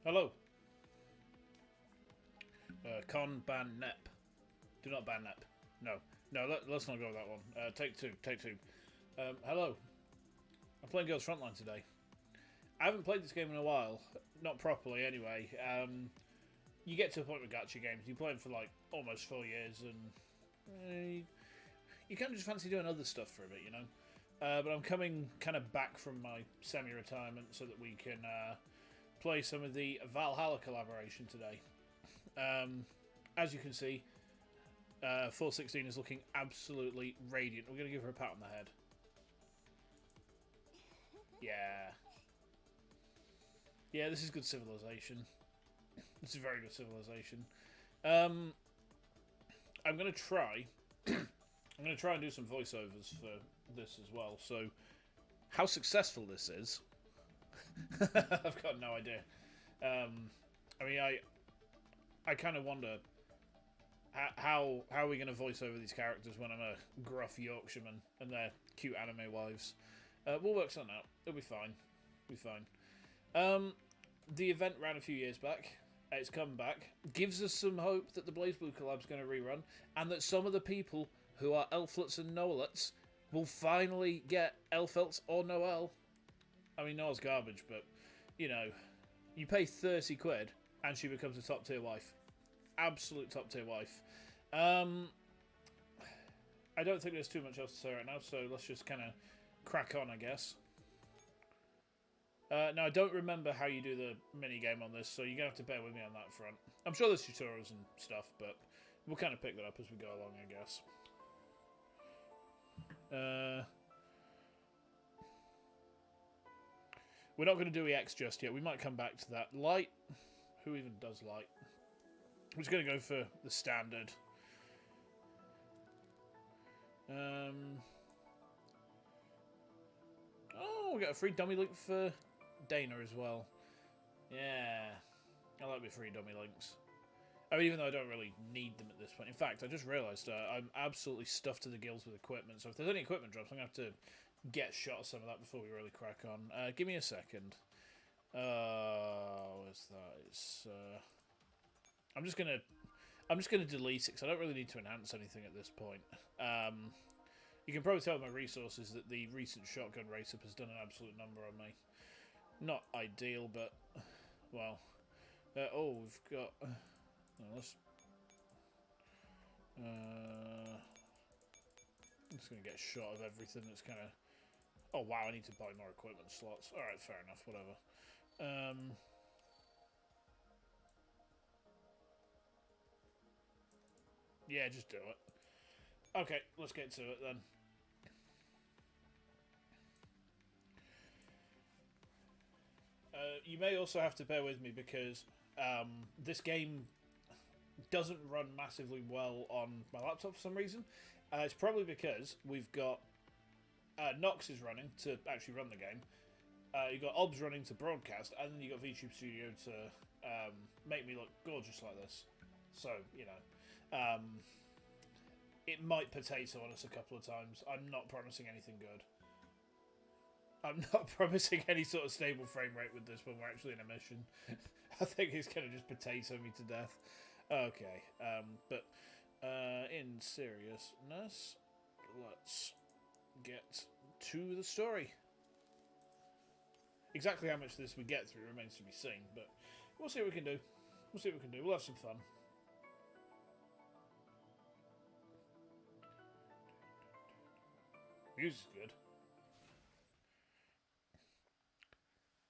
Hello. Con ban nep. Do not ban nep. No. No, let's not go with that one. Take two. Take two. Hello. I'm playing Girls Frontline today. I haven't played this game in a while. Not properly, anyway. You get to a point with gacha games. You play them for, like, almost 4 years, and you kind of just fancy doing other stuff for a bit, you know? But I'm coming kind of back from my semi-retirement so that we can play some of the Valhalla collaboration today. As you can see, 416 is looking absolutely radiant. We're going to give her a pat on the head. Yeah. Yeah, this is good civilization. This is very good civilization. I'm going to try... I'm going to try and do some voiceovers for this as well. So, how successful this is, I've got no idea. I mean, I kind of wonder how are we going to voice over these characters when I'm a gruff Yorkshireman and their cute anime wives. We'll work something out. It'll be fine. It'll be fine. The event ran a few years back. It's come back. Gives us some hope that the Blaze Blue collab's going to rerun, and that some of the people who are Elflets and Noelets will finally get Elfelts or Noel. I mean, Noel's garbage, but, you know, you pay 30 quid and she becomes a top tier wife. Absolute top tier wife. I don't think there's too much else to say right now, so let's just kind of crack on, I guess. Now, I don't remember how you do the minigame on this, so you're going to have to bear with me on that front. I'm sure there's tutorials and stuff, but we'll kind of pick that up as we go along, I guess. We're not going to do EX just yet. We might come back to that. Light? Who even does light? We're just going to go for the standard. Oh, we got a free dummy link for Dana as well. Yeah. I like my free dummy links. I mean, even though I don't really need them at this point. In fact, I just realised I'm absolutely stuffed to the gills with equipment. So if there's any equipment drops, I'm going to have to get shot of some of that before we really crack on. Give me a second. Where's that? It's, I'm just gonna delete it because I don't really need to enhance anything at this point. You can probably tell with my resources that the recent shotgun race-up has done an absolute number on me. Not ideal, but well. Oh, we've got. Let's. I'm just gonna get a shot of everything. That's kind of. Oh wow! I need to buy more equipment slots. All right, fair enough. Whatever. Yeah, just do it. Okay, let's get to it then. You may also have to bear with me because this game doesn't run massively well on my laptop for some reason. It's probably because we've got Nox is running to actually run the game. You've got OBS running to broadcast, and then you've got VTube Studio to make me look gorgeous like this. So, you know, it might potato on us a couple of times. I'm not promising anything good. I'm not promising any sort of stable frame rate with this when we're actually in a mission. I think it's going to just potato me to death. Okay, but in seriousness, let's get to the story. Exactly how much of this we get through remains to be seen, but we'll see what we can do. We'll see what we can do. We'll have some fun. Music's good.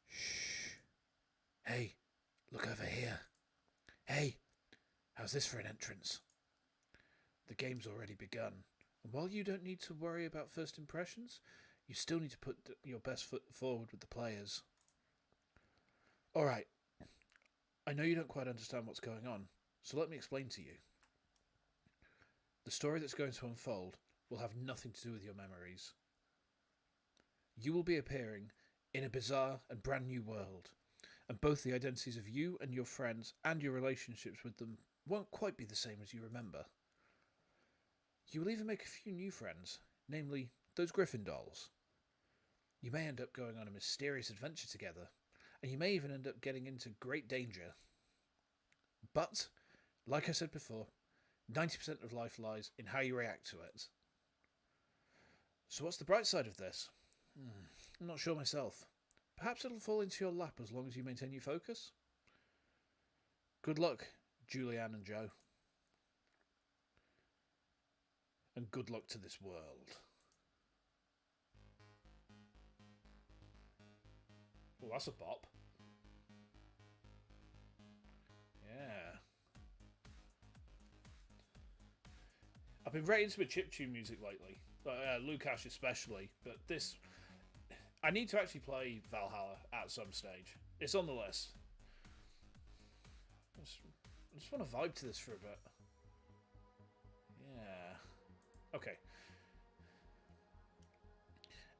Shh. Hey, look over here. Hey, how's this for an entrance? The game's already begun, and while you don't need to worry about first impressions, you still need to put your best foot forward with the players. Alright, I know you don't quite understand what's going on, so let me explain to you. The story that's going to unfold will have nothing to do with your memories. You will be appearing in a bizarre and brand new world, and both the identities of you and your friends and your relationships with them won't quite be the same as you remember. You will even make a few new friends, namely those Griffin dolls. You may end up going on a mysterious adventure together, and you may even end up getting into great danger. But, like I said before, 90% of life lies in how you react to it. So what's the bright side of this? I'm not sure myself. Perhaps it'll fall into your lap as long as you maintain your focus? Good luck, Julianne and Joe. And good luck to this world. Well, that's a bop. Yeah. I've been very into chiptune music lately. Lukash especially. But this... I need to actually play Valhalla at some stage. It's on the list. I just want to vibe to this for a bit. Yeah. Okay.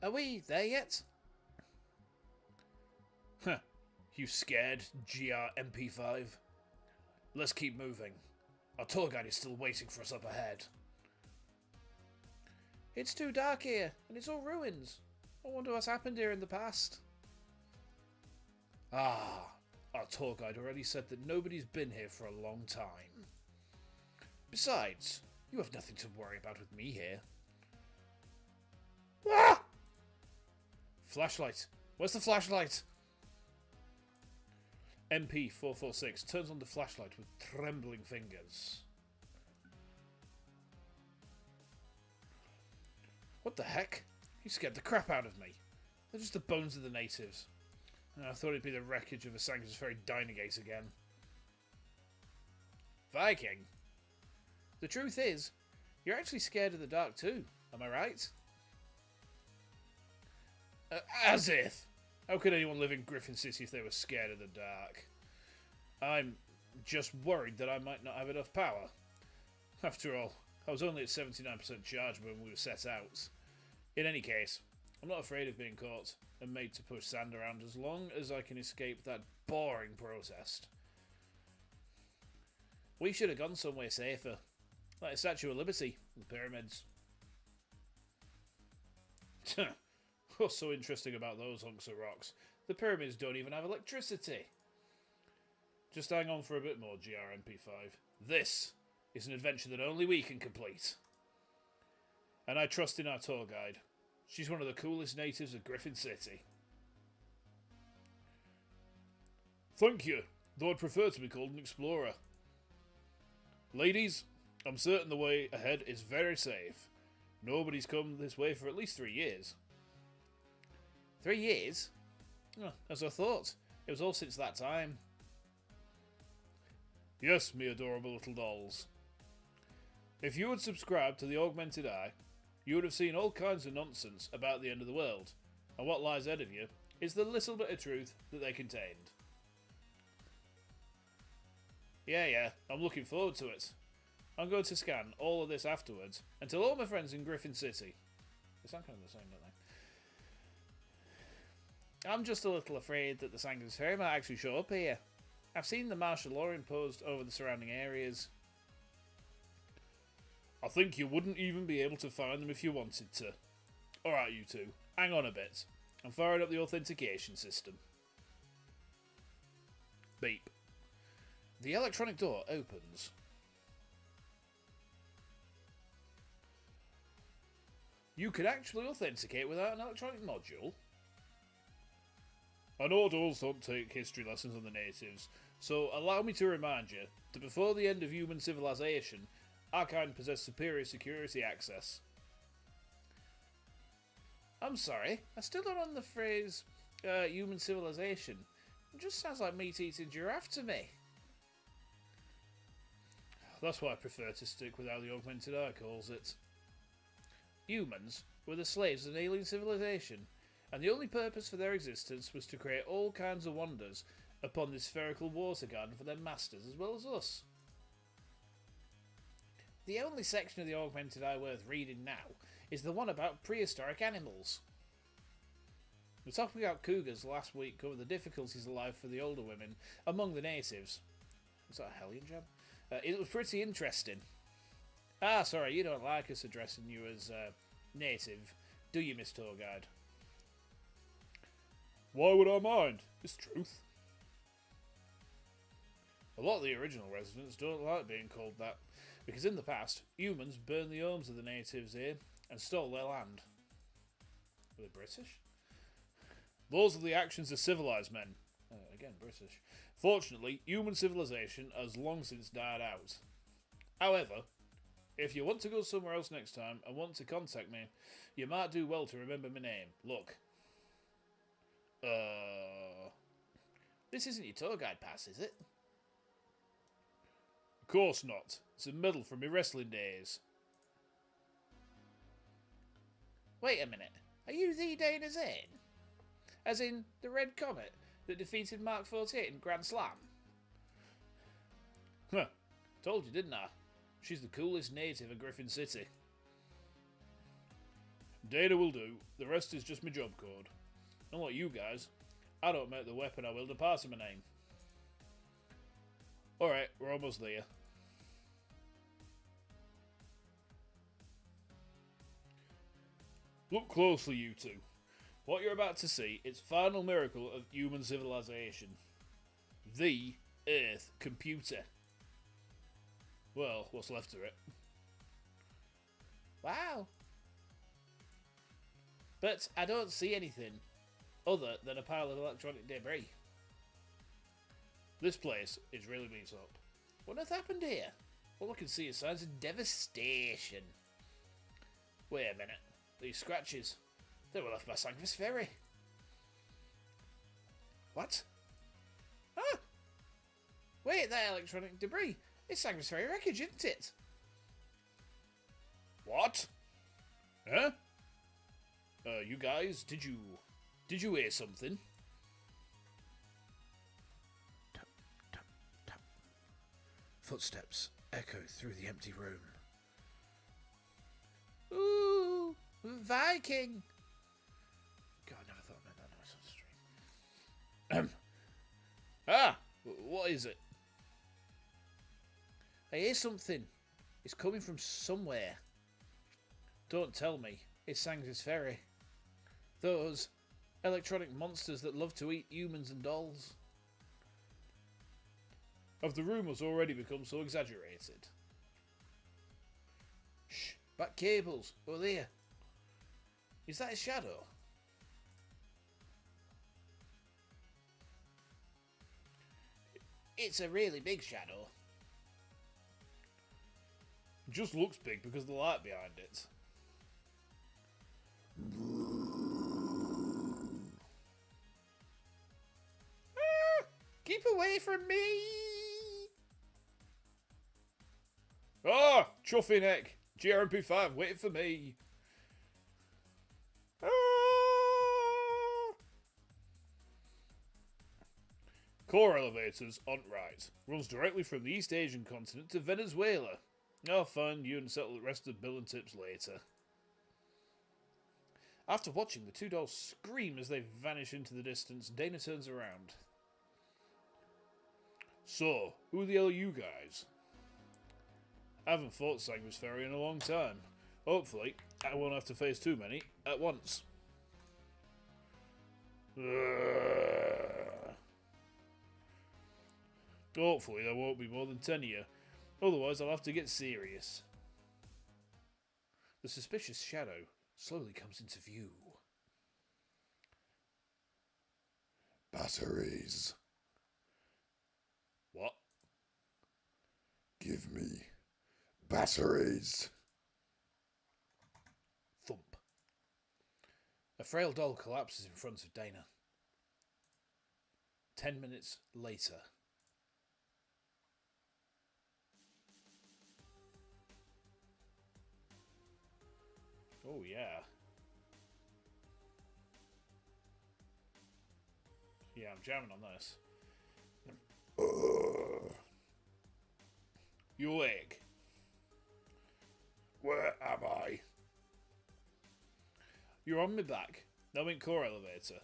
Are we there yet? Huh. You scared, GR MP5? Let's keep moving. Our tour guide is still waiting for us up ahead. It's too dark here, and it's all ruins. I wonder what's happened here in the past. Ah, our tour guide already said that nobody's been here for a long time. Besides, you have nothing to worry about with me here. Ah! Flashlight. Where's the flashlight? MP446 turns on the flashlight with trembling fingers. What the heck? You scared the crap out of me. They're just the bones of the natives. I thought it'd be the wreckage of a Sanguine's Ferry Dynagate again. Viking? The truth is, you're actually scared of the dark too, am I right? As if! How could anyone live in Griffin City if they were scared of the dark? I'm just worried that I might not have enough power. After all, I was only at 79% charge when we were set out. In any case, I'm not afraid of being caught and made to push sand around as long as I can escape that boring protest. We should have gone somewhere safer, like the Statue of Liberty, the pyramids. What's so interesting about those hunks of rocks? The pyramids don't even have electricity. Just hang on for a bit more, GRMP5. This is an adventure that only we can complete. And I trust in our tour guide. She's one of the coolest natives of Griffin City. Thank you, though I'd prefer to be called an explorer. Ladies, I'm certain the way ahead is very safe. Nobody's come this way for at least 3 years. 3 years? Oh, as I thought. It was all since that time. Yes, me adorable little dolls. If you had subscribed to the Augmented Eye, you would have seen all kinds of nonsense about the end of the world, and what lies ahead of you is the little bit of truth that they contained. Yeah, I'm looking forward to it. I'm going to scan all of this afterwards and tell all my friends in Griffin City. They sound kind of the same, don't they? I'm just a little afraid that the Sanguine's Ferry might actually show up here. I've seen the martial law imposed over the surrounding areas. I think you wouldn't even be able to find them if you wanted to. Alright, you two, hang on a bit. I'm firing up the authentication system. Beep. The electronic door opens. You can actually authenticate without an electronic module? I know adults don't take history lessons on the natives, so allow me to remind you that before the end of human civilization, our kind possessed superior security access. I'm sorry, I still don't know the phrase human civilization. It just sounds like meat-eating giraffe to me. That's why I prefer to stick with how the Augmented Eye calls it. Humans were the slaves of an alien civilization, and the only purpose for their existence was to create all kinds of wonders upon this spherical water garden for their masters as well as us. The only section of the Augmented Eye worth reading now is the one about prehistoric animals. The topic about cougars last week covered the difficulties of life for the older women among the natives. Was that a Hellion Jam? It was pretty interesting. Ah, sorry, you don't like us addressing you as native, do you, Miss Tour Guide? Why would I mind? It's truth. A lot of the original residents don't like being called that, because in the past, humans burned the homes of the natives here and stole their land. Were they British? Those are the actions of civilized men. Again, British. Fortunately, human civilization has long since died out. However, if you want to go somewhere else next time and want to contact me, you might do well to remember my name. Look. This isn't your tour guide pass, is it? Of course not. It's a medal from my wrestling days. Wait a minute. Are you the Dana Zane? As in, the Red Comet that defeated Mark 48 in Grand Slam? Huh. Told you, didn't I? She's the coolest native of Griffin City. Dana will do. The rest is just my job code. Unlike you guys, I don't make the weapon I wield a part of my name. Alright, we're almost there. Look closely, you two. What you're about to see is final miracle of human civilization. The Earth computer. Well, what's left of it. Wow. But I don't see anything other than a pile of electronic debris. This place is really beat up. What has happened here? All I can see is signs of devastation. Wait a minute. These scratches. They were left by Sanctus Ferry. What? Ah! Wait, that electronic debris. It's Sanctus Ferry wreckage, isn't it? What? Huh? You guys, did you hear something? Tap, tap, tap. Footsteps echo through the empty room. Ooh, Viking! God, I never thought I meant that noise on stream. What is it? I hear something. It's coming from somewhere. Don't tell me. It's Sanctus Ferry. Those electronic monsters that love to eat humans and dolls. Have the rumours already become so exaggerated? Shh, back cables. Oh, there. Is that a shadow? It's a really big shadow. It just looks big because of the light behind it. Keep away from me! Ah! Chuffy neck! GRMP5 waiting for me! Ah! Core elevators on right. Runs directly from the East Asian continent to Venezuela. I'll find you and settle the rest of Bill and Tips later. After watching the two dolls scream as they vanish into the distance, Dana turns around. So, who the hell are you guys? I haven't fought Sanctus Ferry in a long time. Hopefully, I won't have to face too many at once. Hopefully, there won't be more than 10 of you. Otherwise, I'll have to get serious. The suspicious shadow slowly comes into view. Batteries. What? Give me batteries. Thump. A frail doll collapses in front of Dana. 10 minutes later. Oh, yeah. Yeah, I'm jamming on this. You awake? Where am I? You're on my back. Now in core elevator.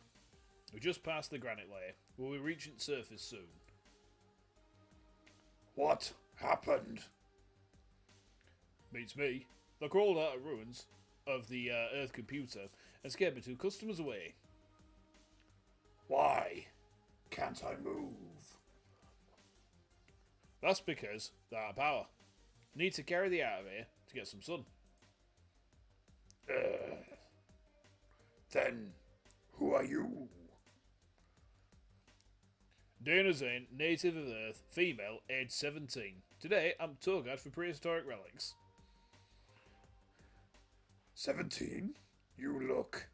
We just passed the granite layer. We'll be reaching surface soon. What happened? Beats me. They crawled out of ruins of the Earth computer and scared my two customers away. Why can't I move? That's because they're out of power. Need to carry thee out of here to get some sun. Then, who are you? Dana Zane, native of Earth, female, age 17. Today, I'm tour guide for prehistoric relics. 17? You look...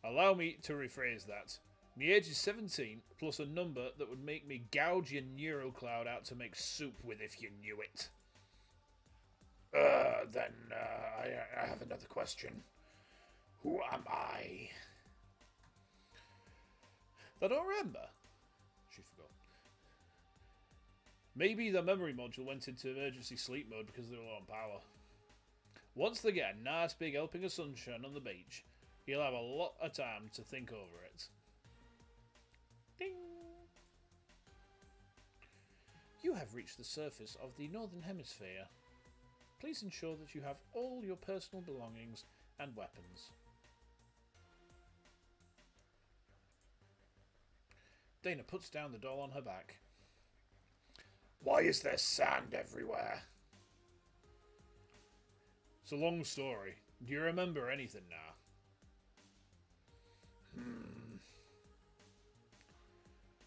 Allow me to rephrase that. My age is 17, plus a number that would make me gouge your neurocloud out to make soup with if you knew it. Then, I have another question. Who am I? I don't remember. She forgot. Maybe the memory module went into emergency sleep mode because they were low on power. Once they get a nice big helping of sunshine on the beach, you'll have a lot of time to think over it. Ding! You have reached the surface of the Northern Hemisphere. Please ensure that you have all your personal belongings and weapons. Dana puts down the doll on her back. Why is there sand everywhere? It's a long story. Do you remember anything now?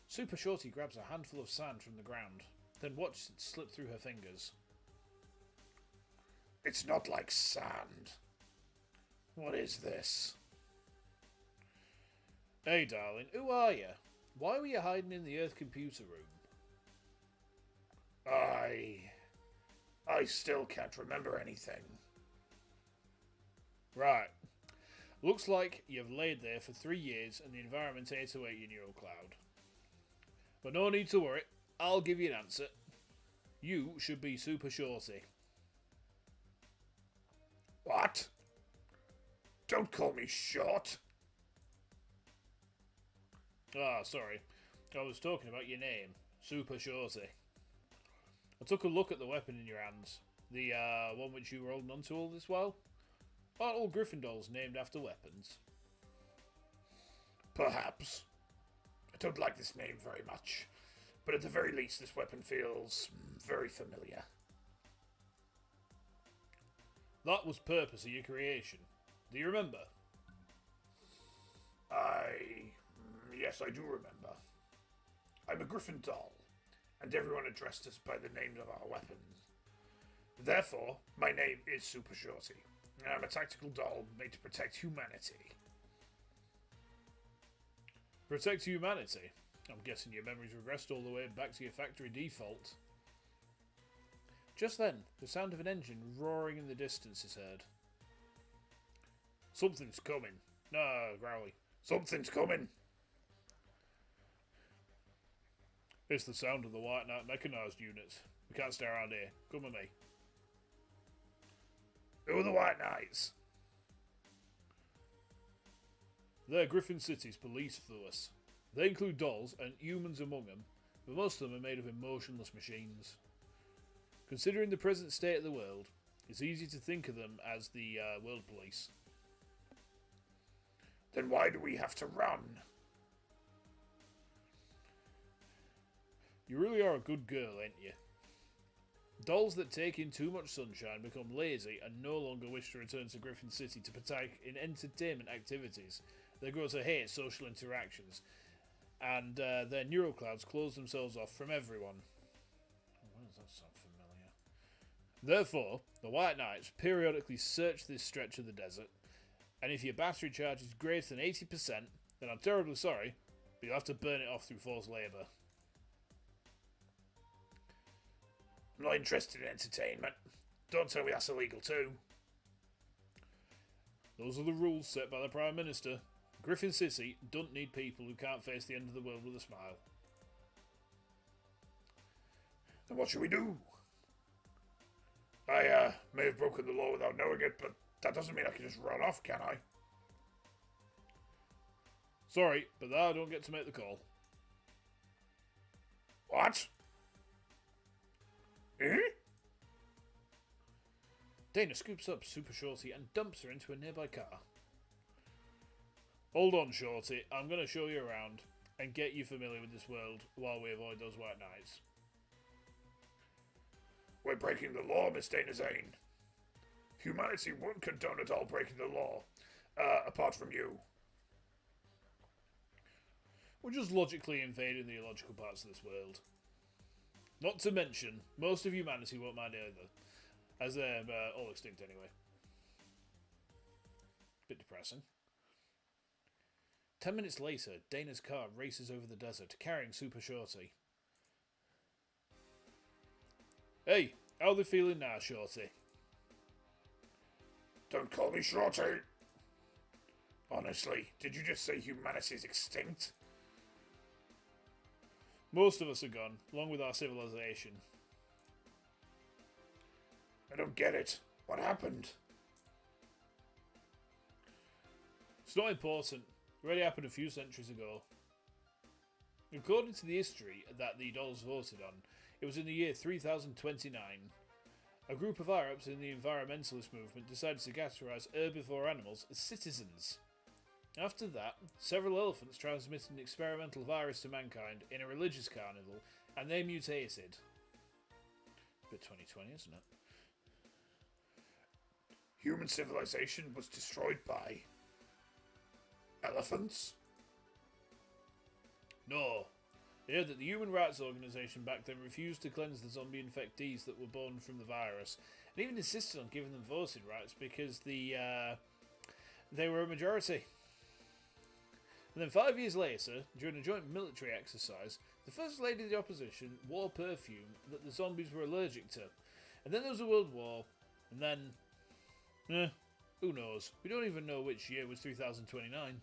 Super Shorty grabs a handful of sand from the ground, then watches it slip through her fingers. It's not like sand. What is this? Hey darling, who are you? Why were you hiding in the Earth computer room? I still can't remember anything. Right. Looks like you've laid there for 3 years and the environment ate away your neural cloud. But no need to worry, I'll give you an answer. You should be Super Shorty. What? Don't call me short. Ah, sorry. I was talking about your name, Super Shorty. I took a look at the weapon in your hands. The one which you were holding onto all this while. Aren't all Gryffindors named after weapons? Perhaps. I don't like this name very much, but at the very least this weapon feels very familiar. That was purpose of your creation. Do you remember? Yes, I do remember. I'm a Griffin doll, and everyone addressed us by the names of our weapons. Therefore, my name is Super Shorty, and I'm a tactical doll made to protect humanity. Protect humanity? I'm guessing your memories regressed all the way back to your factory default. Just then, the sound of an engine roaring in the distance is heard. Something's coming. No, Growly. Something's coming. It's the sound of the White Knight mechanised units. We can't stay around here. Come with me. Who are the White Knights? They're Griffin City's police force. They include dolls and humans among them, but most of them are made of emotionless machines. Considering the present state of the world, it's easy to think of them as the world police. Then why do we have to run? You really are a good girl, ain't you? Dolls that take in too much sunshine become lazy and no longer wish to return to Griffin City to partake in entertainment activities. They grow to hate social interactions, and their neural clouds close themselves off from everyone. Why does that sound familiar? Therefore, the White Knights periodically search this stretch of the desert, and if your battery charge is greater than 80%, then I'm terribly sorry, but you'll have to burn it off through forced labour. I'm not interested in entertainment. Don't tell me that's illegal too. Those are the rules set by the Prime Minister. Griffin City don't need people who can't face the end of the world with a smile. Then what should we do? I may have broken the law without knowing it, but that doesn't mean I can just run off, can I? Sorry, but I don't get to make the call. What? Eh? Dana scoops up Super Shorty and dumps her into a nearby car. Hold on, Shorty. I'm going to show you around and get you familiar with this world while we avoid those white knights. We're breaking the law, Miss Dana Zane. Humanity won't condone at all breaking the law, apart from you. We're just logically invading the illogical parts of this world. Not to mention, most of humanity won't mind either, as they're all extinct anyway. Bit depressing. 10 minutes later, Dana's car races over the desert, carrying Super Shorty. Hey, how are they feeling now, Shorty? Don't call me Shorty. Honestly, did you just say humanity's extinct? Most of us are gone, along with our civilization. I don't get it. What happened? It's not important. It already happened a few centuries ago. According to the history that the dolls voted on, it was in the year 3029. A group of Arabs in the environmentalist movement decided to categorize herbivore animals as citizens. After that, several elephants transmitted an experimental virus to mankind in a religious carnival, and they mutated. Bit 2020, isn't it? Human civilization was destroyed by elephants? No. They heard that the Human Rights Organization back then refused to cleanse the zombie infectees that were born from the virus, and even insisted on giving them voting rights because they were a majority. And then 5 years later, during a joint military exercise, the First Lady of the Opposition wore perfume that the zombies were allergic to. And then there was a World War, and then... who knows? We don't even know which year was 3029.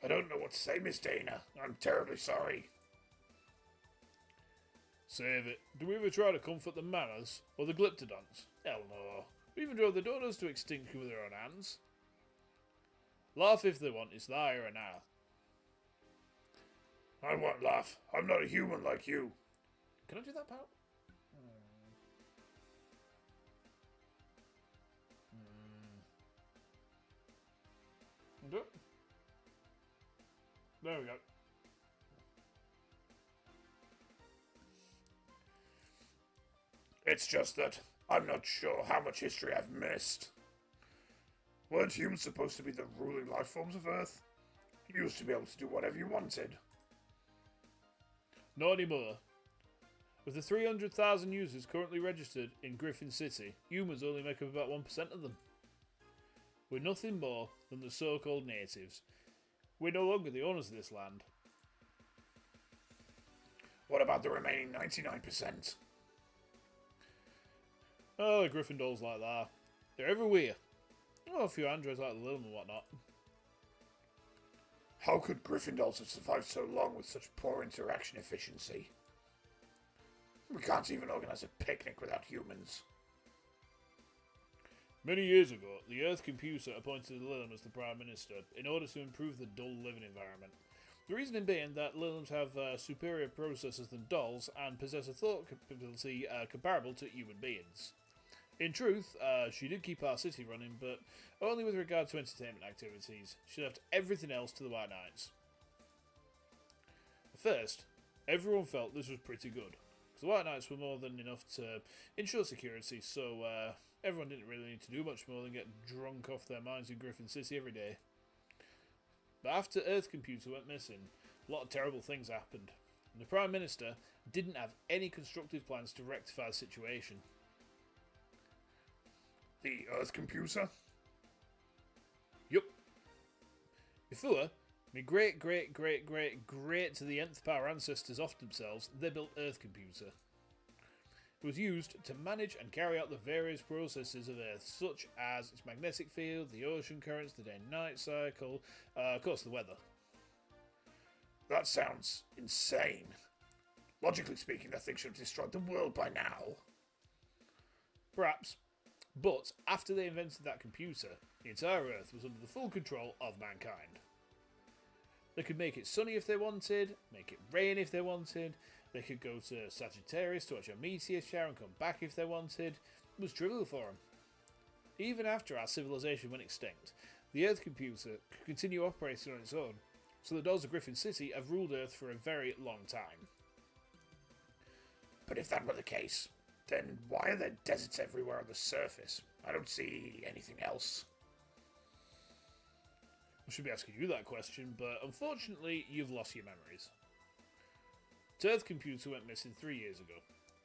I don't know what to say, Miss Dana. I'm terribly sorry. Save it. Do we ever try to comfort the manners or the glyptodons? Hell no. We even drove the daughters to extinction with their own hands. Laugh if they want, it's there and now. I won't laugh. I'm not a human like you. Can I do that, pal? Okay. There we go. It's just that I'm not sure how much history I've missed. Weren't humans supposed to be the ruling life forms of Earth? You used to be able to do whatever you wanted. Not anymore. Of the 300,000 users currently registered in Griffin City, humans only make up about 1% of them. We're nothing more than the so-called natives. We're no longer the owners of this land. What about the remaining 99%? Oh, the Griffin dolls like that. They're everywhere. Oh, a few androids like Lilm and whatnot. How could Gryffindors have survived so long with such poor interaction efficiency? We can't even organize a picnic without humans. Many years ago, the Earth computer appointed Lilm as the Prime Minister in order to improve the dull living environment. The reasoning being that Lilms have superior processors than dolls and possess a thought capability comparable to human beings. In truth, she did keep our city running, but only with regard to entertainment activities. She left everything else to the White Knights. At first, everyone felt this was pretty good, because the White Knights were more than enough to ensure security, so everyone didn't really need to do much more than get drunk off their minds in Griffin City every day. But after Earth Computer went missing, a lot of terrible things happened, and the Prime Minister didn't have any constructive plans to rectify the situation. The Earth computer? Yup. Before, my great to the nth power ancestors off themselves, they built Earth Computer. It was used to manage and carry out the various processes of Earth, such as its magnetic field, the ocean currents, the day-night cycle, of course the weather. That sounds insane. Logically speaking, that thing should have destroyed the world by now. Perhaps. But after they invented that computer, the entire Earth was under the full control of mankind. They could make it sunny if they wanted, make it rain if they wanted, they could go to Sagittarius to watch a meteor shower and come back if they wanted. It was trivial for them. Even after our civilization went extinct, the Earth computer could continue operating on its own, so the dolls of Griffin City have ruled Earth for a very long time. But if that were the case, then why are there deserts everywhere on the surface? I don't see anything else. I should be asking you that question, but unfortunately, you've lost your memories. The Earth computer went missing 3 years ago.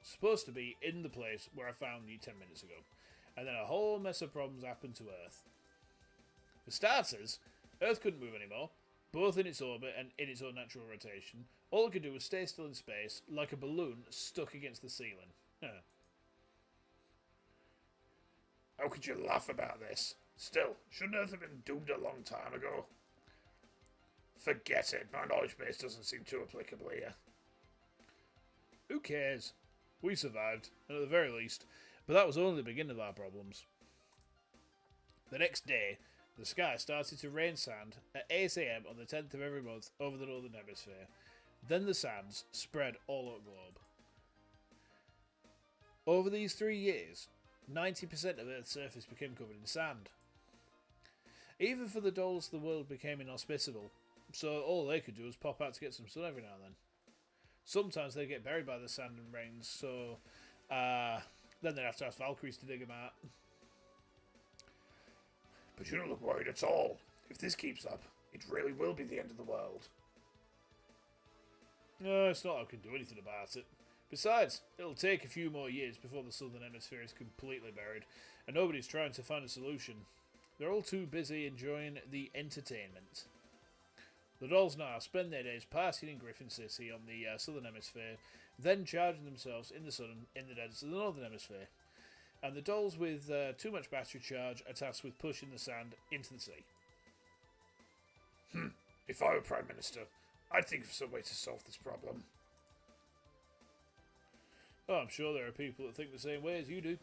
Supposed to be in the place where I found you 10 minutes ago. And then a whole mess of problems happened to Earth. For starters, Earth couldn't move anymore, both in its orbit and in its own natural rotation. All it could do was stay still in space, like a balloon stuck against the ceiling. How could you laugh about this? Still, shouldn't Earth have been doomed a long time ago? Forget it, my knowledge base doesn't seem too applicable here. Who cares? We survived, at the very least, but that was only the beginning of our problems. The next day, the sky started to rain sand at 8 AM on the 10th of every month over the Northern Hemisphere. Then the sands spread all over the globe. Over these 3 years, 90% of Earth's surface became covered in sand. Even for the dolls, the world became inhospitable, so all they could do was pop out to get some sun every now and then. Sometimes they'd get buried by the sand and rains, so then they'd have to ask Valkyries to dig them out. But you don't look worried at all. If this keeps up, it really will be the end of the world. No, it's not I can do anything about it. Besides, it'll take a few more years before the Southern Hemisphere is completely buried, and nobody's trying to find a solution. They're all too busy enjoying the entertainment. The dolls now spend their days partying in Griffin City on the Southern Hemisphere, then charging themselves in the sun in the deserts of the Northern Hemisphere. And the dolls with too much battery charge are tasked with pushing the sand into the sea. If I were Prime Minister, I'd think of some way to solve this problem. Oh, I'm sure there are people that think the same way as you do.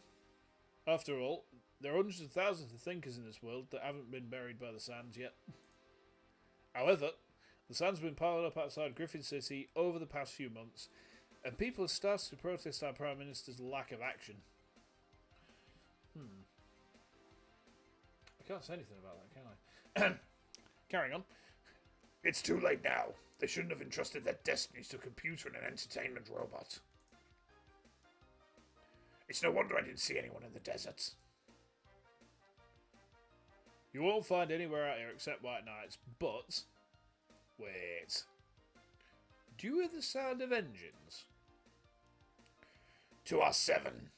After all, there are hundreds of thousands of thinkers in this world that haven't been buried by the sands yet. However, the sand's been piled up outside Griffin City over the past few months, and people have started to protest our Prime Minister's lack of action. I can't say anything about that, can I? Carrying on. It's too late now. They shouldn't have entrusted their destinies to a computer and an entertainment robot. It's no wonder I didn't see anyone in the deserts. You won't find anywhere out here except White Knights, but... Wait. Do you hear the sound of engines? 2R7.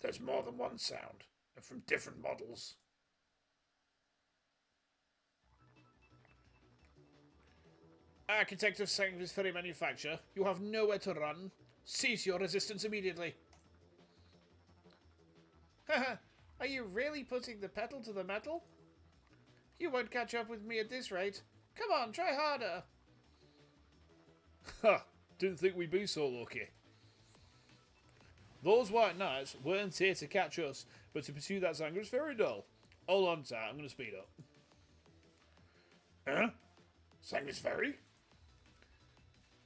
There's more than one sound, and from different models. Architect of Sanctus Ferry Manufacture, you have nowhere to run. Cease your resistance immediately. Haha, are you really putting the pedal to the metal? You won't catch up with me at this rate. Come on, try harder. Ha! Didn't think we'd be so lucky. Those White Knights weren't here to catch us, but to pursue that Zanger's Ferry doll. Hold on tight, I'm going to speed up. Huh? Sangus Ferry?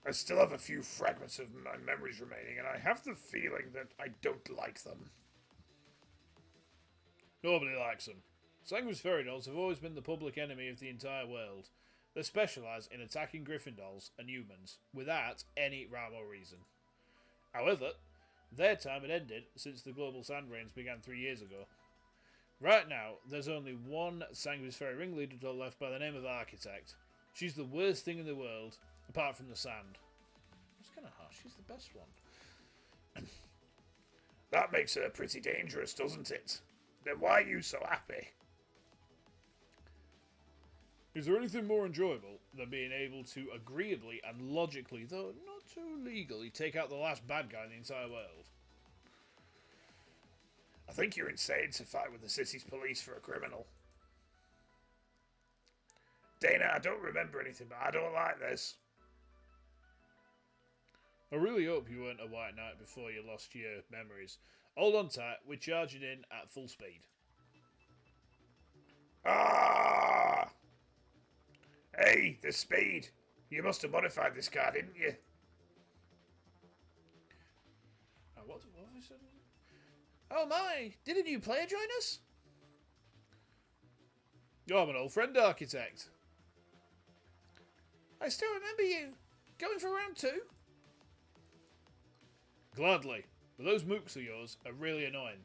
I still have a few fragments of my memories remaining, and I have the feeling that I don't like them. Nobody likes them. Sanguine's Ferry dolls have always been the public enemy of the entire world. They specialise in attacking Griffin dolls and humans, without any rhyme or reason. However, their time had ended since the global sand rains began 3 years ago. Right now, there's only one Sanguine's Ferry ringleader doll left by the name of Architect. She's the worst thing in the world, apart from the sand. It's kind of harsh, she's the best one. That makes her pretty dangerous, doesn't it? Then why are you so happy? Is there anything more enjoyable than being able to agreeably and logically, though not too legally, take out the last bad guy in the entire world? I think you're insane to fight with the city's police for a criminal. Dana, I don't remember anything, but I don't like this. I really hope you weren't a White Knight before you lost your memories. Hold on tight, we're charging in at full speed. Ah! Hey, the speed! You must have modified this car, didn't you? What have I said? Oh my! Did a new player join us? Oh, I'm an old friend, Architect. I still remember you. Going for round 2? Gladly, but those mooks of yours are really annoying.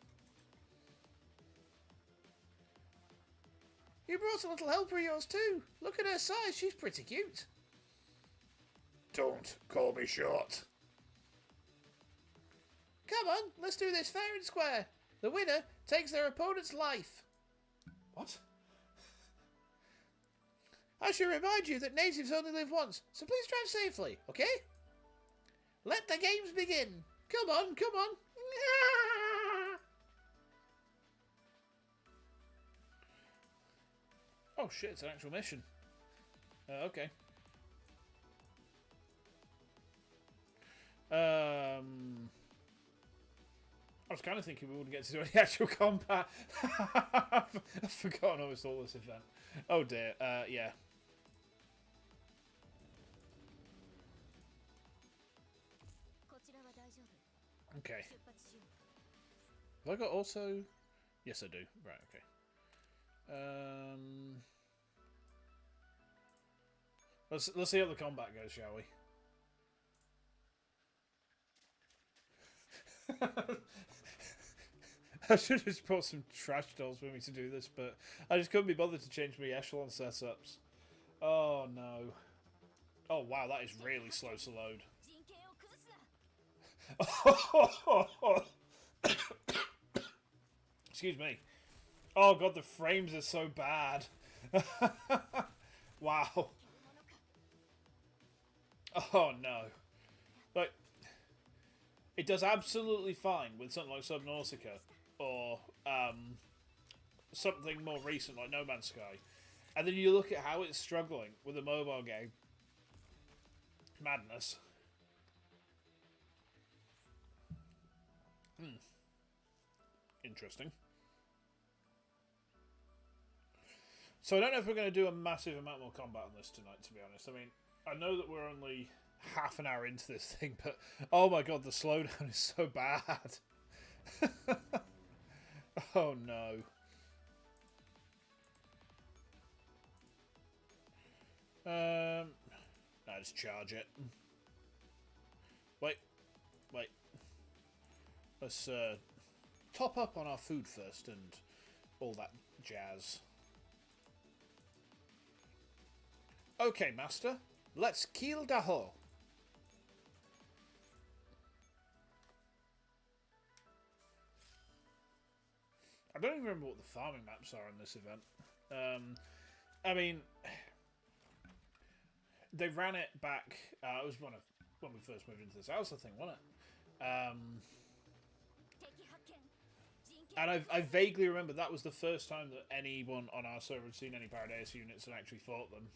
You brought a little helper of yours too. Look at her size, she's pretty cute. Don't call me short. Come on, let's do this fair and square. The winner takes their opponent's life. What? I should remind you that natives only live once, so please drive safely, okay? Let the games begin. Come on, come on. Oh shit, it's an actual mission. Okay. I was kind of thinking we wouldn't get to do any actual combat. I've forgotten almost all this event. Oh dear, yeah. Okay. Have I got auto? Yes, I do. Right, okay. Let's see how the combat goes, shall we? I should have just brought some trash dolls with me to do this, but I just couldn't be bothered to change my echelon setups. Oh no. Oh wow, that is really slow to load. Excuse me. Oh god, the frames are so bad. Wow. Oh no. Like, it does absolutely fine with something like Subnautica or something more recent like No Man's Sky. And then you look at how it's struggling with a mobile game. Madness. Interesting. So I don't know if we're going to do a massive amount more combat on this tonight, to be honest. I mean, I know that we're only half an hour into this thing, but oh my god, the slowdown is so bad. Oh no. No, just charge it. Wait. Let's top up on our food first and all that jazz. Okay, master. Let's kill Daho. I don't even remember what the farming maps are in this event. I mean, they ran it back. It was when we first moved into this house, I think, wasn't it? And I vaguely remember that was the first time that anyone on our server had seen any Paradeus units and actually fought them.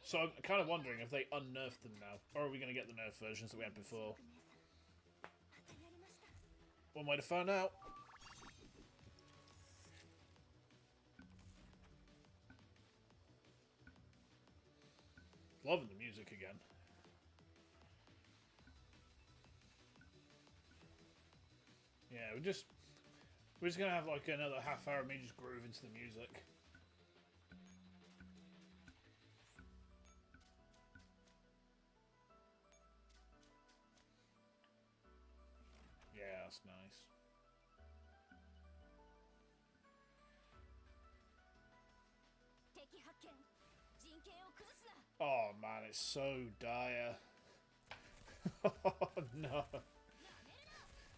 So I'm kind of wondering if they unnerfed them now, or are we going to get the nerf versions that we had before? One way to find out. Loving the music again. Yeah, we're just gonna have like another half hour of me just groove into the music. Yeah, that's nice. Oh man, it's so dire. Oh no.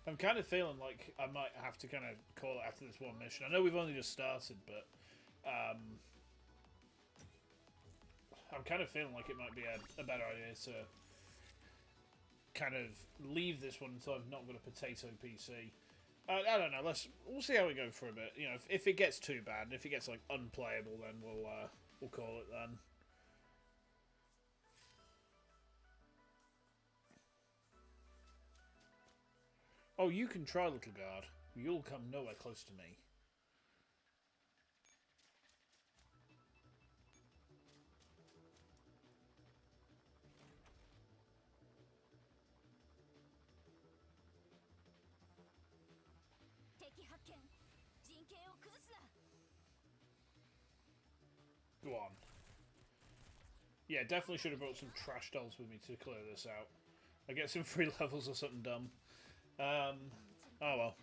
I'm kind of feeling like I might have to kind of call it after this one mission. I know we've only just started, but I'm kind of feeling like it might be a better idea to kind of leave this one until I've not got a potato PC. I don't know. We'll see how we go for a bit. You know, if it gets too bad, if it gets like unplayable, then we'll call it then. Oh, you can try, little guard. You'll come nowhere close to me. Go on. Yeah, definitely should have brought some trash dolls with me to clear this out. I get some free levels or something dumb. Oh well.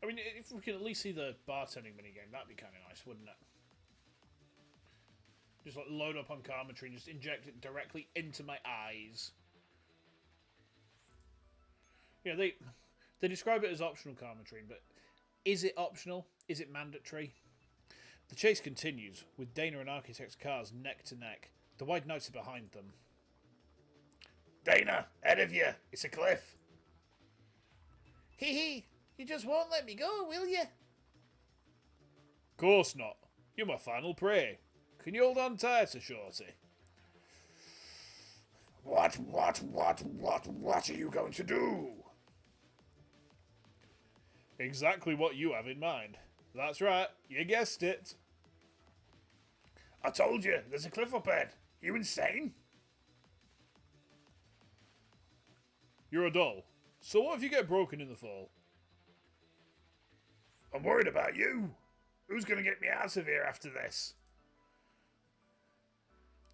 I mean, if we could at least see the bartending minigame, that'd be kind of nice, wouldn't it? Just like load up on Karmotrine, just inject it directly into my eyes. Yeah, they describe it as optional Karmotrine, but is it optional? Is it mandatory? The chase continues, with Dana and Architect's cars neck to neck. The White Knights are behind them. Dana, ahead of you. It's a cliff. Hee hee, you just won't let me go, will you? Course not. You're my final prey. Can you hold on tighter, Shorty? What are you going to do? Exactly what you have in mind. That's right, you guessed it. I told you, there's a cliff up ahead. You insane? You're a doll. So what if you get broken in the fall? I'm worried about you. Who's going to get me out of here after this?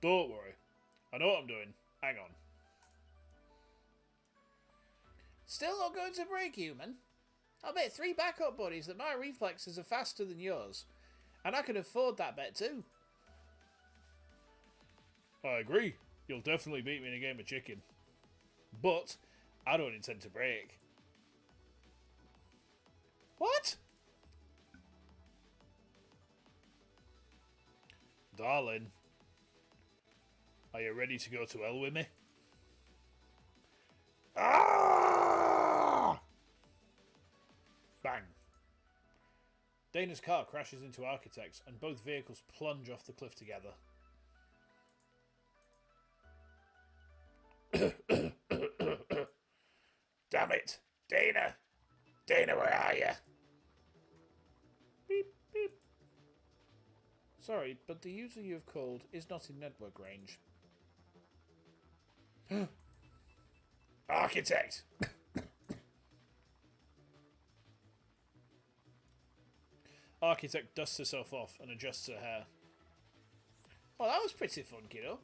Don't worry. I know what I'm doing. Hang on. Still not going to break, human? I'll bet 3 backup buddies that my reflexes are faster than yours. And I can afford that bet too. I agree. You'll definitely beat me in a game of chicken. But I don't intend to break. What? Darling, are you ready to go to hell with me? Ah! Bang. Dana's car crashes into Architect's and both vehicles plunge off the cliff together. Damn it. Dana. Dana, where are you? Beep, beep. Sorry, but the user you have called is not in network range. Architect. Architect dusts herself off and adjusts her hair. Well, that was pretty fun, kiddo.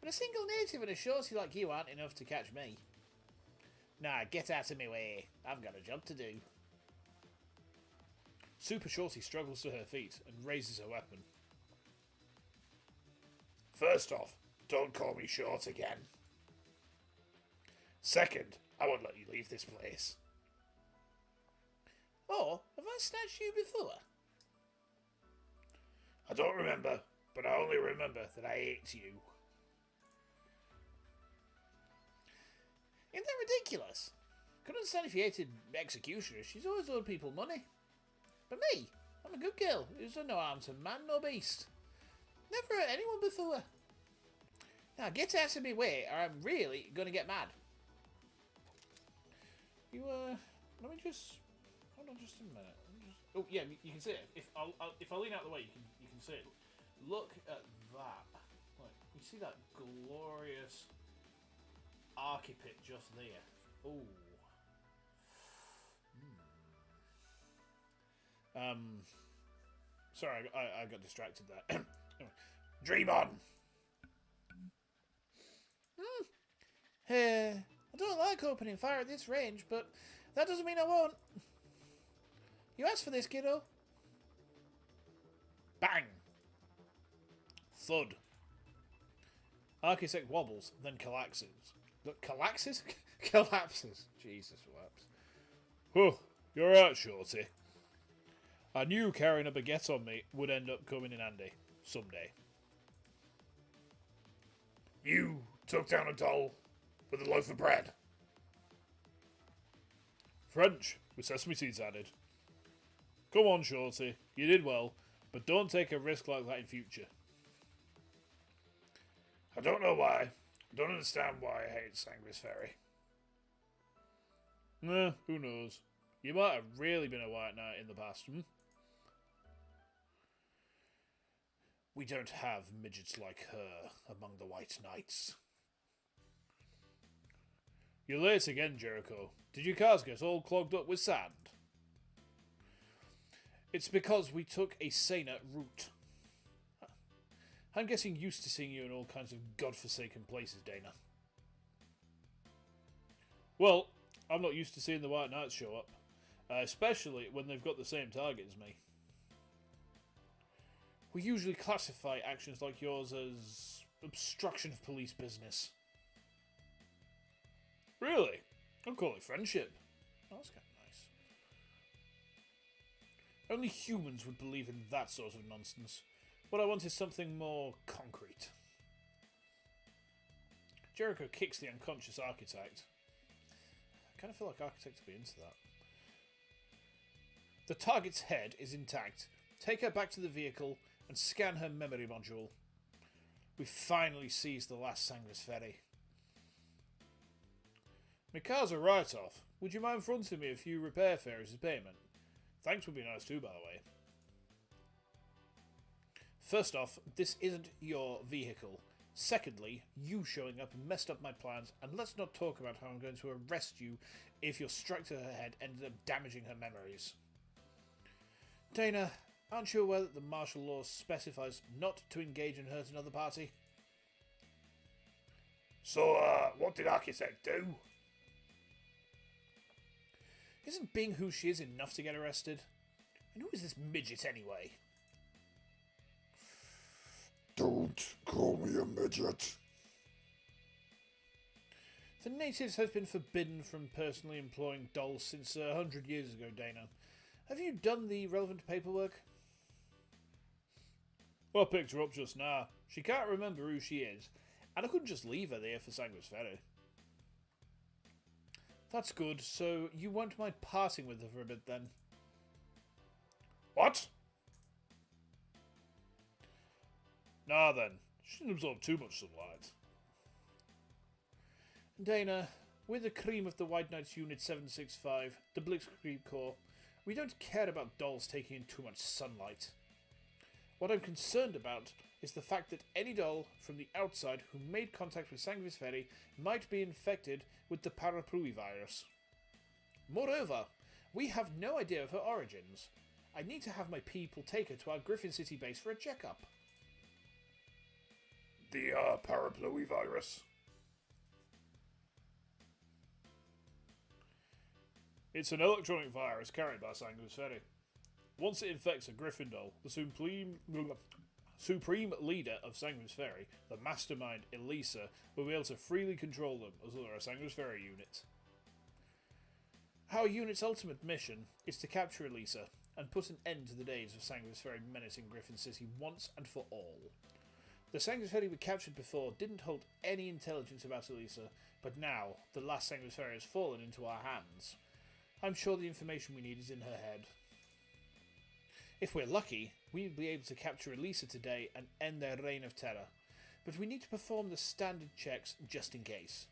But a single native and a shorty like you aren't enough to catch me. Nah, get out of my way. I've got a job to do. Super Shorty struggles to her feet and raises her weapon. First off, don't call me short again. Second, I won't let you leave this place. Oh, have I snatched you before? I don't remember, but I only remember that I ate you. Isn't that ridiculous? Couldn't understand if you hated executioners. She's always owed people money. But me, I'm a good girl who's done no harm to man nor beast. Never hurt anyone before. Now get out of my way or I'm really going to get mad. You, let me just... Hold on just a minute. Oh, yeah, you can see it. If I lean out the way, you can see it. Look at that. Like, you see that glorious archipit just there. Ooh. Sorry, I got distracted there. Dream on. I don't like opening fire at this range, but that doesn't mean I won't. You asked for this, kiddo. Bang! Thud. Architect wobbles, then collapses. Collapses? Collapses. Jesus, whoops. Oh, you're right, Shorty. I knew carrying a baguette on me would end up coming in handy. Someday. You took down a doll with a loaf of bread. French, with sesame seeds added. Come on, Shorty. You did well, but don't take a risk like that in future. I don't know why. I don't understand why I hate Sangris Ferry. Nah, who knows. You might have really been a white knight in the past, hmm? We don't have midgets like her among the white knights. You're late again, Jericho. Did your cars get all clogged up with sand? It's because we took a saner route. I'm getting used to seeing you in all kinds of godforsaken places, Dana. Well, I'm not used to seeing the White Knights show up, especially when they've got the same target as me. We usually classify actions like yours as obstruction of police business. Really? I'd call it friendship. Oh, that's kind of nice. Only humans would believe in that sort of nonsense. What I want is something more concrete. Jericho kicks the unconscious architect. I kind of feel like architects would be into that. The target's head is intact. Take her back to the vehicle and scan her memory module. We've finally seized the last Sanguis Ferry. My car's a write-off. Would you mind fronting me a few repair fares as payment? Thanks would be nice too, by the way. First off, this isn't your vehicle. Secondly, you showing up messed up my plans, and let's not talk about how I'm going to arrest you if your strike to her head ended up damaging her memories. Dana, aren't you aware that the martial law specifies not to engage in hurt another party? So, what did Architect do? Isn't being who she is enough to get arrested? And who is this midget anyway? Don't call me a midget. The natives have been forbidden from personally employing dolls since 100 years ago, Dana. Have you done the relevant paperwork? Well, I picked her up just now. She can't remember who she is, and I couldn't just leave her there for Sanguis Ferry. That's good, so you won't mind parting with her for a bit then? What? Nah then, she didn't absorb too much sunlight. Dana, we're the cream of the White Knights Unit 765, the Blitzkrieg Corps. We don't care about dolls taking in too much sunlight. What I'm concerned about is the fact that any doll from the outside who made contact with Sanguis Ferry might be infected with the Paraplui virus. Moreover, we have no idea of her origins. I need to have my people take her to our Griffin City base for a checkup. The, Paraplui virus. It's an electronic virus carried by Sanguis Ferry. Once it infects a Griffin doll, the supreme leader of Sanguis Ferry, the mastermind Elisa, will be able to freely control them as they're a Sanguis Ferry unit. Our unit's ultimate mission is to capture Elisa and put an end to the days of Sanguis Ferry menacing Griffin City once and for all. The Sanguis Ferry we captured before didn't hold any intelligence about Elisa, but now the last Sanguis Ferry has fallen into our hands. I'm sure the information we need is in her head. If we're lucky, we'll be able to capture Elisa today and end their reign of terror, but we need to perform the standard checks just in case.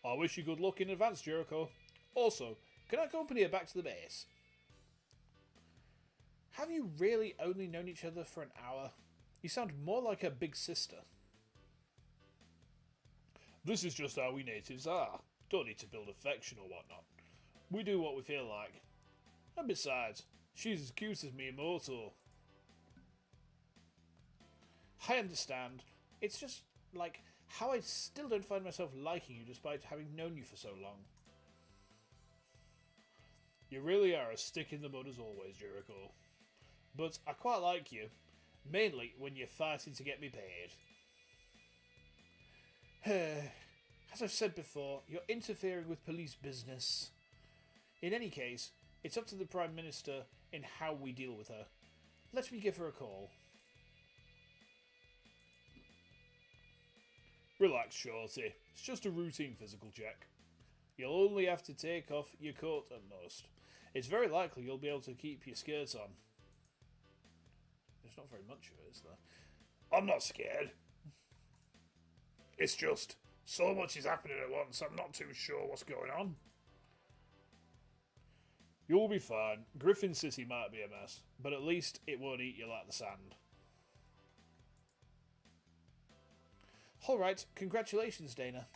I wish you good luck in advance, Jericho. Also, can I accompany her back to the base? Have you really only known each other for an hour? You sound more like her big sister. This is just how we natives are. Don't need to build affection or whatnot. We do what we feel like. And besides, she's as cute as me immortal. I understand. It's just like how I still don't find myself liking you despite having known you for so long. You really are a stick in the mud as always, Jericho. But I quite like you, mainly when you're fighting to get me paid. As I've said before, you're interfering with police business. In any case, it's up to the Prime Minister in how we deal with her. Let me give her a call. Relax, Shorty. It's just a routine physical check. You'll only have to take off your coat at most. It's very likely you'll be able to keep your skirts on. There's not very much of it, is there? I'm not scared. It's just, so much is happening at once, I'm not too sure what's going on. You'll be fine. Griffin City might be a mess, but at least it won't eat you like the sand. Alright, congratulations, Dana.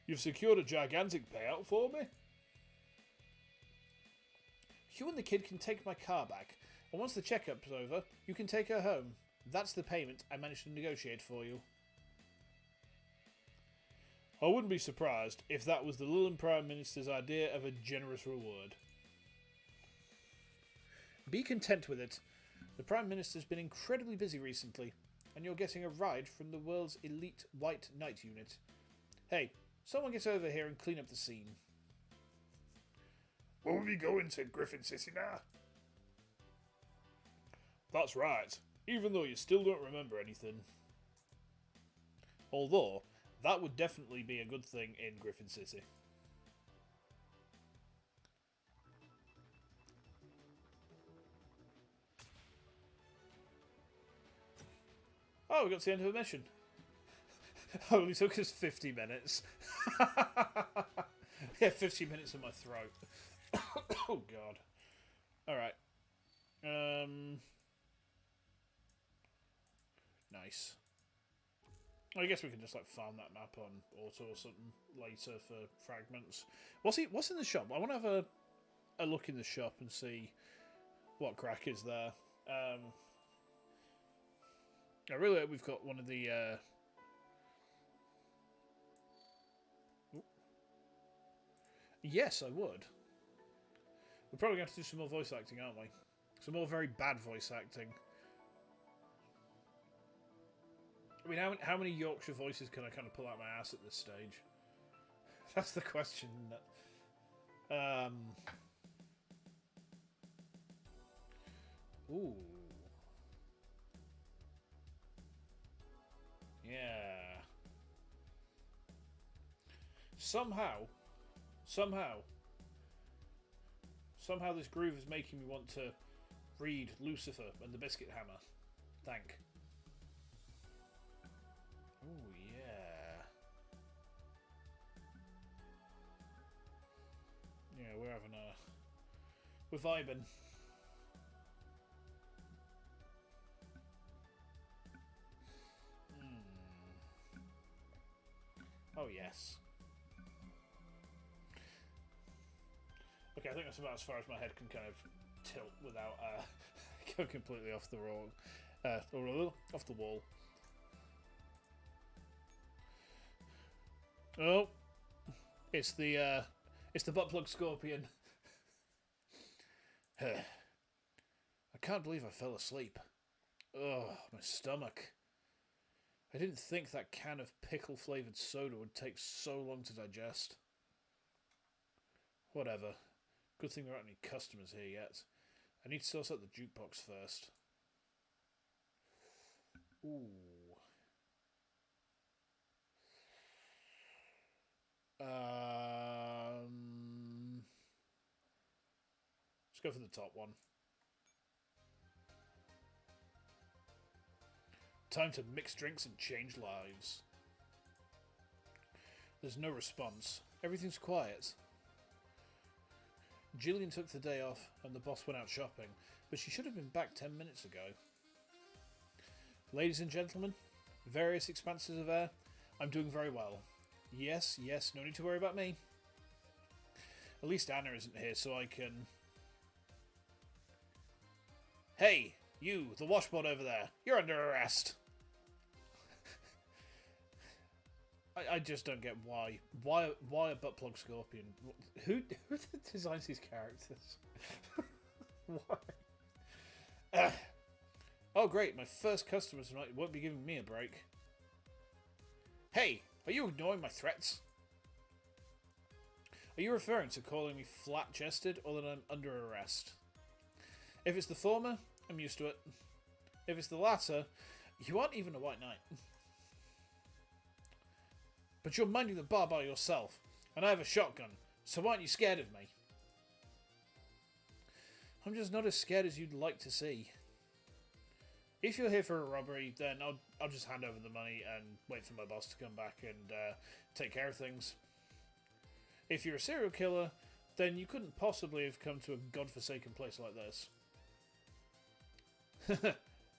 You've secured a gigantic payout for me? You and the kid can take my car back, and once the checkup's over, you can take her home. That's the payment I managed to negotiate for you. I wouldn't be surprised if that was the Lilin Prime Minister's idea of a generous reward. Be content with it. The Prime Minister's been incredibly busy recently, and you're getting a ride from the world's elite White Knight unit. Hey, someone get over here and clean up the scene. Will we be going to Griffin City now? That's right, even though you still don't remember anything. Although, that would definitely be a good thing in Griffin City. Oh, we got to the end of a mission. Only took us 50 minutes. Yeah, 50 minutes in my throat. Oh, God. Alright. Nice. I guess we can just, like, farm that map on auto or something later for fragments. What's in the shop? I want to have a look in the shop and see what crack is there. I really hope we've got one of the... Yes, I would. We're probably going to have to do some more voice acting, aren't we? Some more very bad voice acting. I mean, how many Yorkshire voices can I kind of pull out my ass at this stage? That's the question, isn't it? Ooh. Yeah. Somehow this groove is making me want to read Lucifer and the Biscuit Hammer. Thank. Oh yeah. Yeah, we're vibing. Oh yes. Okay, I think that's about as far as my head can kind of tilt without go completely off the wall, off the wall. Oh, it's the butt plug scorpion. I can't believe I fell asleep. Oh, my stomach. I didn't think that can of pickle-flavoured soda would take so long to digest. Whatever. Good thing there aren't any customers here yet. I need to source out the jukebox first. Ooh. Let's go for the top one. Time to mix drinks and change lives. There's no response. Everything's quiet. Jillian took the day off and the boss went out shopping, but she should have been back 10 minutes ago. Ladies and gentlemen, various expanses of air, I'm doing very well. Yes, no need to worry about me. At least Anna isn't here, so I can... Hey, you, the washboard over there, you're under arrest. I just don't get why. Why a butt plug scorpion? Who designs these characters? Why? Oh great, my first customer tonight won't be giving me a break. Hey, are you ignoring my threats? Are you referring to calling me flat-chested or that I'm under arrest? If it's the former, I'm used to it. If it's the latter, you aren't even a white knight. But you're minding the bar by yourself, and I have a shotgun, so aren't you scared of me? I'm just not as scared as you'd like to see. If you're here for a robbery, then I'll just hand over the money and wait for my boss to come back and take care of things. If you're a serial killer, then you couldn't possibly have come to a godforsaken place like this.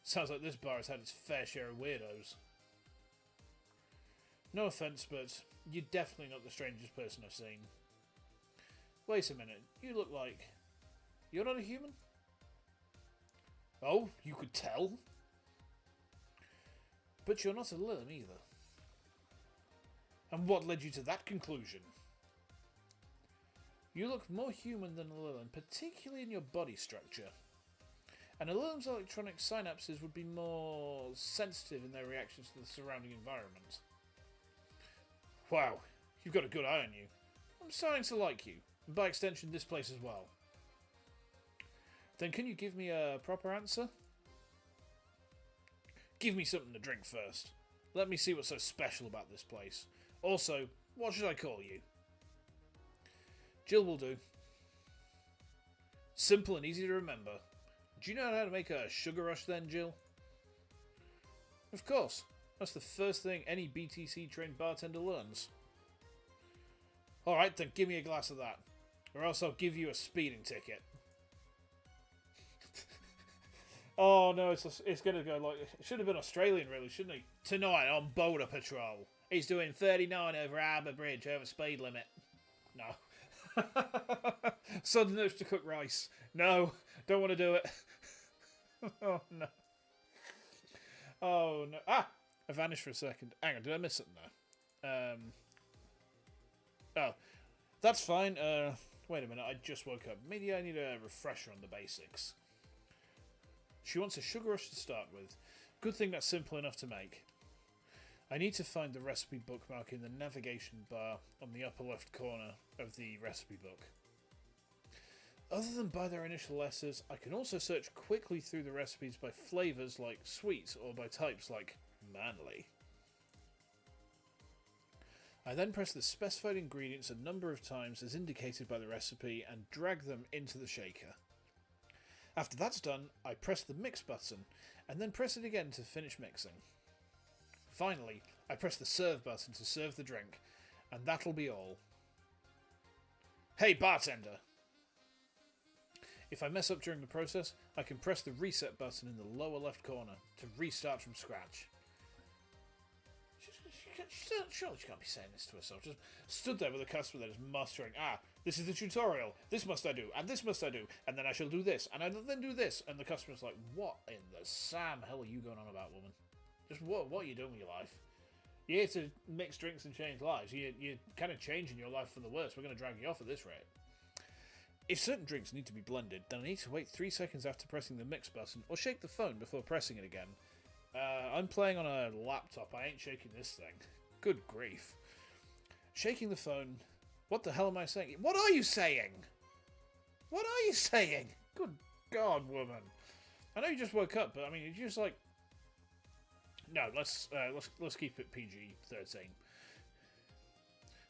Sounds like this bar has had its fair share of weirdos. No offense, but you're definitely not the strangest person I've seen. Wait a minute, you look like... You're not a human? Oh, you could tell? But you're not a Lillim either. And what led you to that conclusion? You look more human than a Lillim, particularly in your body structure. And a Lillim's electronic synapses would be more sensitive in their reactions to the surrounding environment. Wow, you've got a good eye on you. I'm starting to like you, and by extension this place as well. Then can you give me a proper answer? Give me something to drink first. Let me see what's so special about this place. Also, what should I call you? Jill will do. Simple and easy to remember. Do you know how to make a sugar rush then, Jill? Of course. That's the first thing any BTC trained bartender learns. Alright, then give me a glass of that. Or else I'll give you a speeding ticket. Oh no, it's going to go like... It should have been Australian really, shouldn't he? Tonight on Boulder Patrol. He's doing 39 over Harbour Bridge over speed limit. No. Sudden urge to cook rice. No, don't want to do it. Oh no. Oh no. Ah! I vanished for a second. Hang on, did I miss something there? Oh. That's fine. Wait a minute, I just woke up. Maybe I need a refresher on the basics. She wants a sugar rush to start with. Good thing that's simple enough to make. I need to find the recipe bookmark in the navigation bar on the upper left corner of the recipe book. Other than by their initial letters, I can also search quickly through the recipes by flavours like sweet or by types like manly. I then press the specified ingredients a number of times as indicated by the recipe and drag them into the shaker. After that's done, I press the mix button and then press it again to finish mixing. Finally, I press the serve button to serve the drink, and that'll be all. Hey bartender! If I mess up during the process, I can press the reset button in the lower left corner to restart from scratch. Surely she can't be saying this to herself. Just stood there with a customer that is mustering, this is the tutorial, this must I do, and this must I do, and then I shall do this, and I'll then do this, and the customer's like, what in the Sam hell are you going on about, woman? Just what are you doing with your life? You're here to mix drinks and change lives. You're kind of changing your life for the worse. We're going to drag you off at this rate. If certain drinks need to be blended, then I need to wait 3 seconds after pressing the mix button, or shake the phone before pressing it again. I'm playing on a laptop. I ain't shaking this thing. Good grief. Shaking the phone. What the hell am I saying? What are you saying? What are you saying? Good God, woman. I know you just woke up, but I mean, you're just like... No, let's keep it PG-13.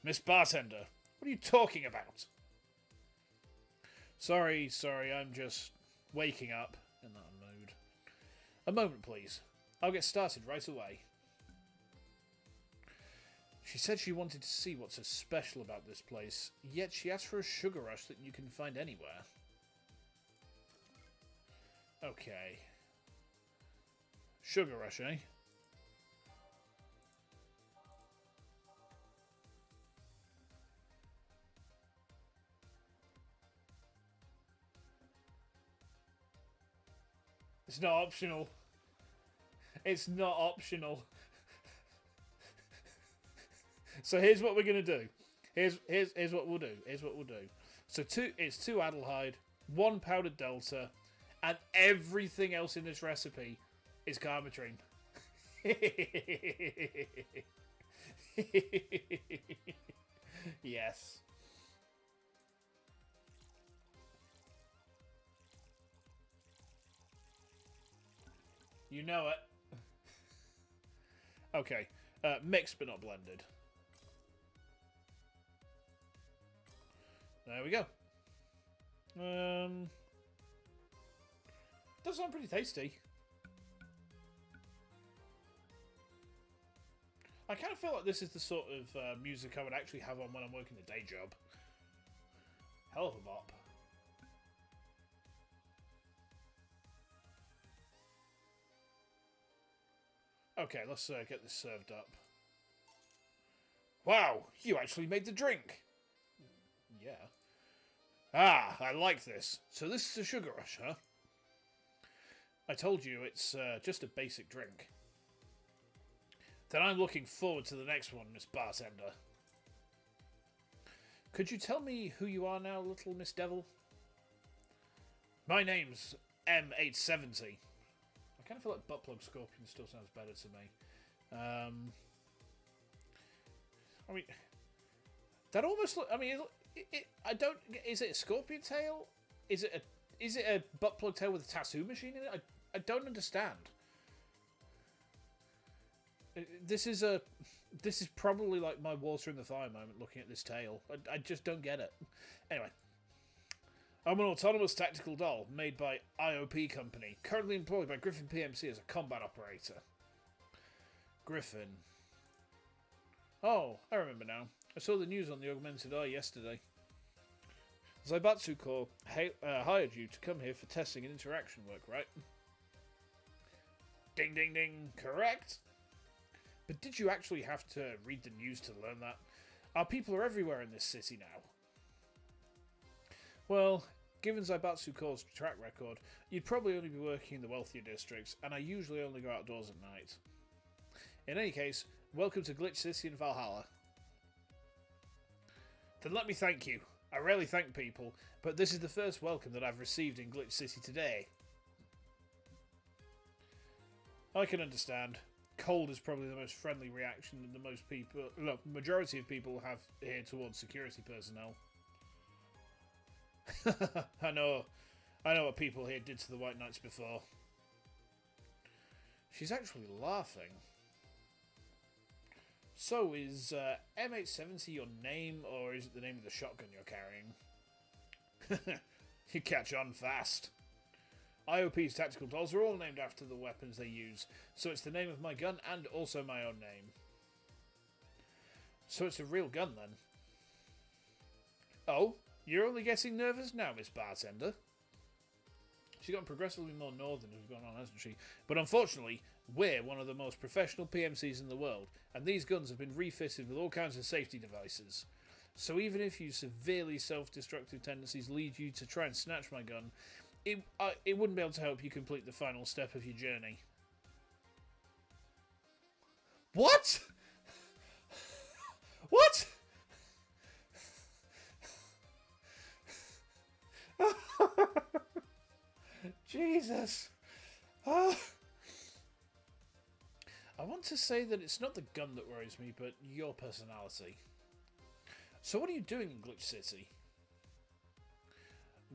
Miss Bartender, what are you talking about? Sorry, I'm just waking up in that mood. A moment, please. I'll get started right away. She said she wanted to see what's so special about this place, yet she asked for a sugar rush that you can find anywhere. Okay. Sugar rush, eh? It's not optional. It's not optional. So here's what we're gonna do. Here's what we'll do. So it's 2 Adelheid, 1 powdered Delta, and everything else in this recipe is Karmotrine. Yes. You know it. Okay. Mixed but not blended. There we go. Does sound pretty tasty. I kind of feel like this is the sort of music I would actually have on when I'm working a day job. Hell of a bop. Okay, let's get this served up. Wow, you actually made the drink. Yeah. Ah, I like this. So this is a sugar rush, huh? I told you it's just a basic drink. Then I'm looking forward to the next one, Miss Bartender. Could you tell me who you are now, little Miss Devil? My name's M870. I kind of feel like Buttplug Scorpion still sounds better to me. I mean, that almost look. I mean, I don't. Is it a scorpion tail? Is it a buttplug tail with a tattoo machine in it? I don't understand. This is probably like my water in the fire moment looking at this tail. I just don't get it. Anyway, I'm an autonomous tactical doll made by IOP Company, currently employed by Griffin PMC as a combat operator. Griffin. Oh, I remember now. I saw the news on the Augmented Eye yesterday. Zaibatsu Corps hired you to come here for testing and interaction work, right? Ding ding ding, correct? But did you actually have to read the news to learn that? Our people are everywhere in this city now. Well, given Zaibatsu Corps' track record, you'd probably only be working in the wealthier districts, and I usually only go outdoors at night. In any case, welcome to Glitch City in Valhalla. Then let me thank you. I rarely thank people, but this is the first welcome that I've received in Glitch City today. I can understand. Cold is probably the most friendly reaction that the majority of people have here towards security personnel. I know what people here did to the White Knights before. She's actually laughing. So, is M870 your name, or is it the name of the shotgun you're carrying? You catch on fast. IOP's tactical dolls are all named after the weapons they use, so it's the name of my gun and also my own name. So it's a real gun, then? Oh, you're only getting nervous now, Miss Bartender? She's gotten progressively more northern as we've gone on, hasn't she? But unfortunately, we're one of the most professional PMCs in the world, and these guns have been refitted with all kinds of safety devices. So even if your severely self-destructive tendencies lead you to try and snatch my gun, it wouldn't be able to help you complete the final step of your journey. What? What? Jesus. I want to say that it's not the gun that worries me, but your personality. So what are you doing in Glitch City?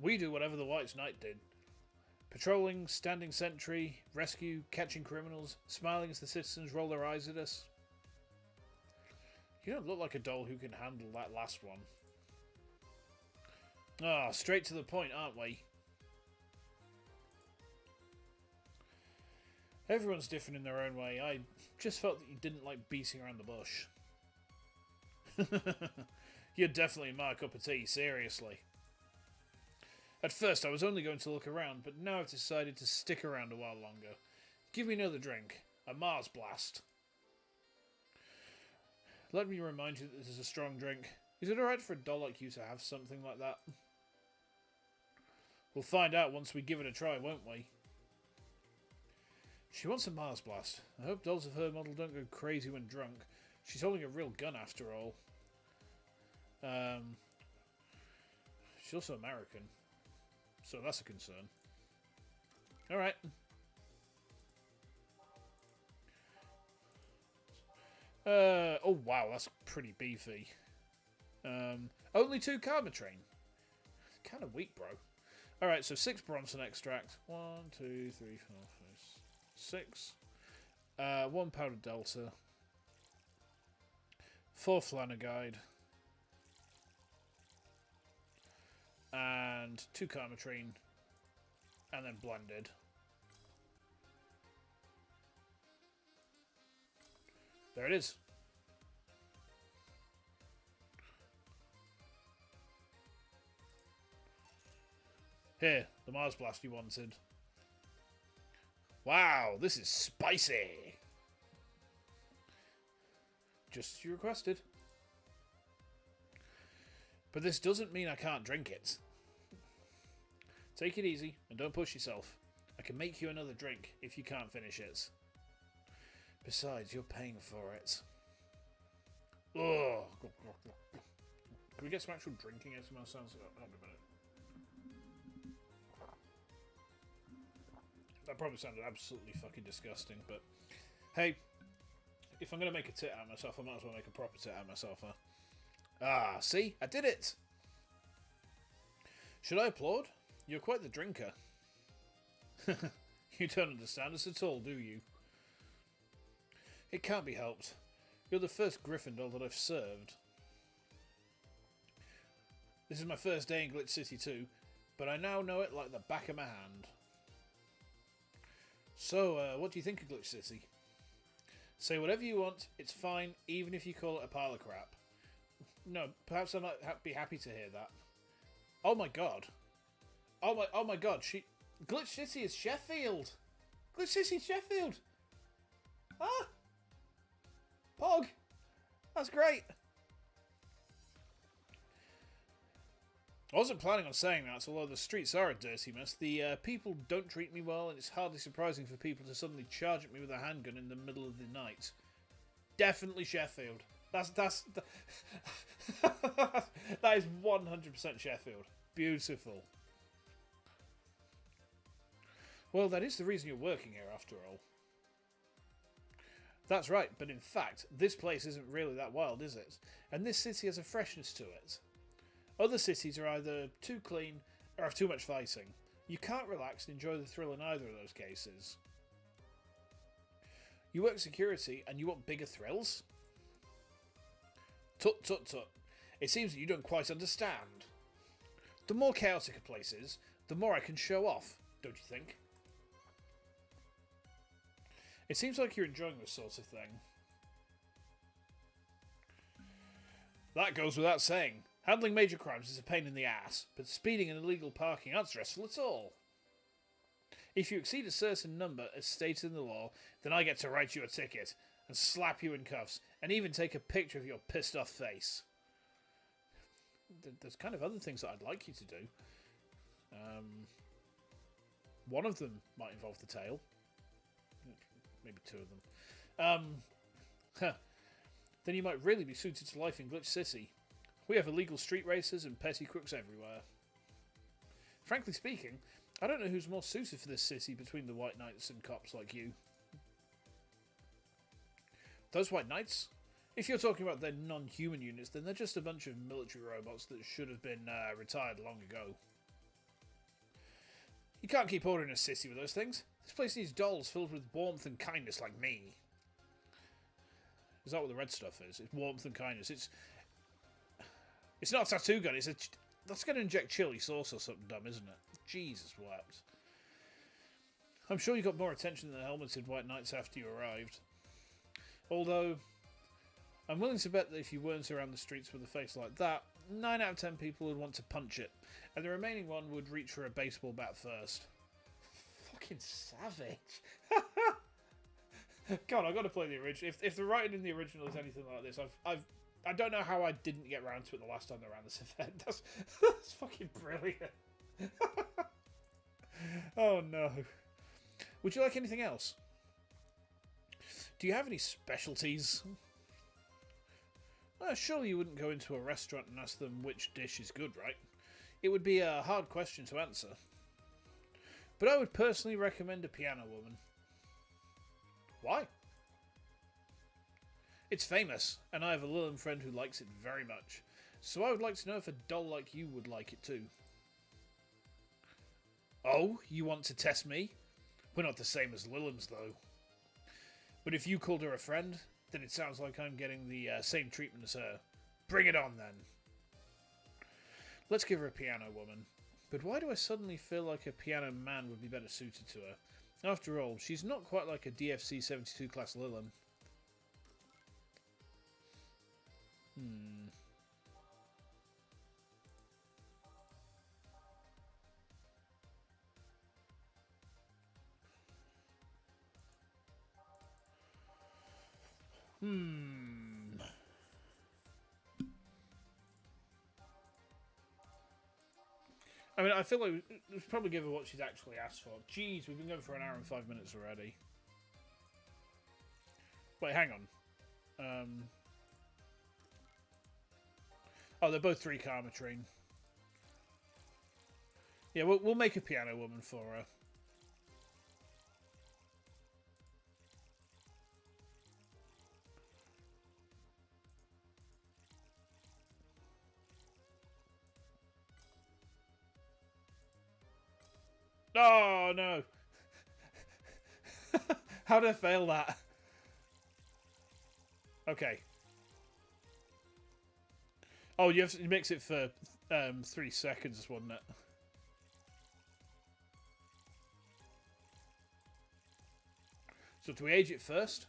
We do whatever the White Knight did. Patrolling, standing sentry, rescue, catching criminals, smiling as the citizens roll their eyes at us. You don't look like a doll who can handle that last one. Ah, straight to the point, aren't we? Everyone's different in their own way. I just felt that you didn't like beating around the bush. You're definitely my cup of tea, seriously. At first I was only going to look around, but now I've decided to stick around a while longer. Give me another drink. A Mars Blast. Let me remind you that this is a strong drink. Is it alright for a doll like you to have something like that? We'll find out once we give it a try, won't we? She wants a Mars Blast. I hope dolls of her model don't go crazy when drunk. She's holding a real gun after all. She's also American. So that's a concern. Alright. Oh wow, that's pretty beefy. Only 2 Karmotrine. Kind of weak, bro. Alright, so 6 Bronson extract. 1, 2, 3, 4, 5, 6. 1 powdered Delta. 4 Flanagide. And 2 Karmotrine. And then blended. There it is. Here, the Mars Blast you wanted. Wow, this is spicy. Just as you requested. But this doesn't mean I can't drink it. Take it easy and don't push yourself. I can make you another drink if you can't finish it. Besides, you're paying for it. Oh. Can we get some actual drinking ASMR sounds? Hold on a minute. That probably sounded absolutely fucking disgusting, but hey, if I'm going to make a tit out of myself, I might as well make a proper tit out of myself, huh? Ah, see? I did it! Should I applaud? You're quite the drinker. You don't understand us at all, do you? It can't be helped. You're the first Gryffindor that I've served. This is my first day in Glitch City too, but I now know it like the back of my hand. So, what do you think of Glitch City? Say whatever you want, it's fine, even if you call it a pile of crap. No, perhaps I might be happy to hear that. Oh my god. Oh my god, Glitch City is Sheffield! Glitch City is Sheffield! Ah! Pog! That's great! I wasn't planning on saying that, although the streets are a dirty mess. The people don't treat me well, and it's hardly surprising for people to suddenly charge at me with a handgun in the middle of the night. Definitely Sheffield. That is 100% Sheffield. Beautiful. Well, that is the reason you're working here, after all. That's right, but in fact, this place isn't really that wild, is it? And this city has a freshness to it. Other cities are either too clean or have too much fighting. You can't relax and enjoy the thrill in either of those cases. You work security and you want bigger thrills? Tut tut tut. It seems that you don't quite understand. The more chaotic a place is, the more I can show off, don't you think? It seems like you're enjoying this sort of thing. That goes without saying. Handling major crimes is a pain in the ass, but speeding and illegal parking aren't stressful at all. If you exceed a certain number as stated in the law, then I get to write you a ticket and slap you in cuffs and even take a picture of your pissed off face. There's kind of other things that I'd like you to do. One of them might involve the tail. Maybe two of them. Then you might really be suited to life in Glitch City. We have illegal street racers and petty crooks everywhere. Frankly speaking, I don't know who's more suited for this city between the White Knights and cops like you. Those White Knights? If you're talking about their non-human units, then they're just a bunch of military robots that should have been retired long ago. You can't keep ordering a city with those things. This place needs dolls filled with warmth and kindness like me. Is that what the red stuff is? It's warmth and kindness. It's not a tattoo gun. That's going to inject chili sauce or something dumb, isn't it? Jesus wept. I'm sure you got more attention than the helmeted White Knights after you arrived. Although, I'm willing to bet that if you weren't around the streets with a face like that, 9 out of 10 people would want to punch it, and the remaining one would reach for a baseball bat first. Fucking savage. God, I've got to play the original. If the writing in the original is anything like this, I don't know how I didn't get round to it the last time they ran this event. That's fucking brilliant. Oh no. Would you like anything else? Do you have any specialties? Well, surely you wouldn't go into a restaurant and ask them which dish is good, right? It would be a hard question to answer. But I would personally recommend a piano woman. Why? It's famous, and I have a Lilum friend who likes it very much. So I would like to know if a doll like you would like it too. Oh, you want to test me? We're not the same as Lilums, though. But if you called her a friend, then it sounds like I'm getting the same treatment as her. Bring it on, then. Let's give her a piano woman. But why do I suddenly feel like a piano man would be better suited to her? After all, she's not quite like a DFC 72 class Lilum. I mean, I feel like we should probably give her what she's actually asked for. Jeez, we've been going for an hour and 5 minutes already. Wait, hang on. Oh, they're both 3 Karmotrine. Yeah, we'll make a piano woman for her. Oh, no. How did I fail that? Okay. Oh, you have to mix it for 3 seconds, wasn't it? So do we age it first?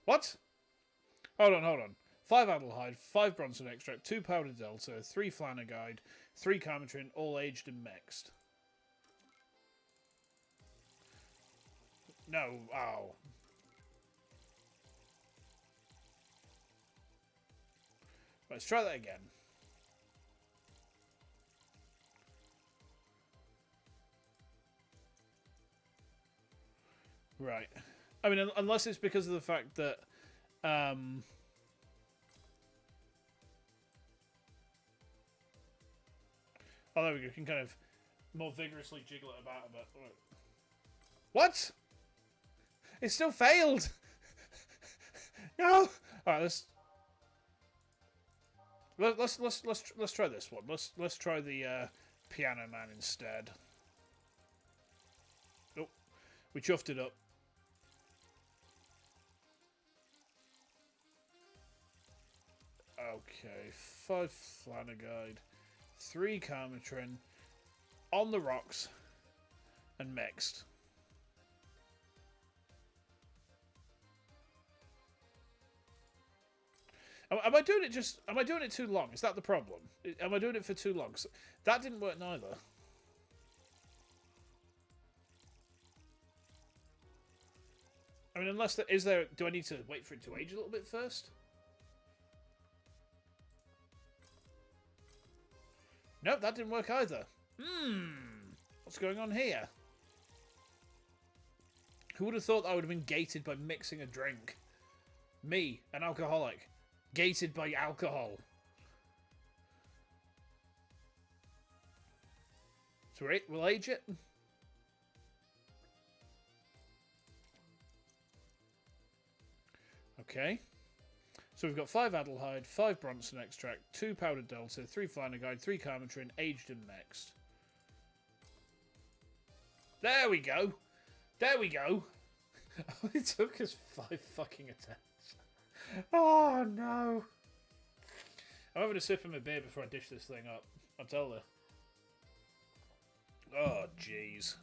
What? Hold on. 5 Adelhyde, 5 Bronson extract, 2 powder delta, 3 Flanagide, 3 Karmotrine, all aged and mixed. No, ow. Let's try that again. Right. I mean, unless it's because of the fact that... Oh, there we go. You can kind of more vigorously jiggle it about a bit. Right. What? It still failed. No. All right, let's try this one. Let's try the Piano Man instead. Oh, we chuffed it up. Okay, 5 Flanagide, 3 Karmotrine, on the rocks, and mixed. Am I doing it am I doing it too long? Is that the problem? Am I doing it for too long? That didn't work neither. I mean, unless do I need to wait for it to age a little bit first? Nope, that didn't work either. What's going on here? Who would have thought I would have been gated by mixing a drink? Me, an alcoholic. Gated by alcohol. So we'll age it. Okay. So we've got 5 Adelhyde, 5 Bronson extract, 2 powdered delta, 3 Flanagide, 3 Karmotrine, aged and mixed. There we go. There we go. It took us 5 fucking attempts. Oh no. I'm having a sip of my beer before I dish this thing up. I'll tell her. Oh jeez.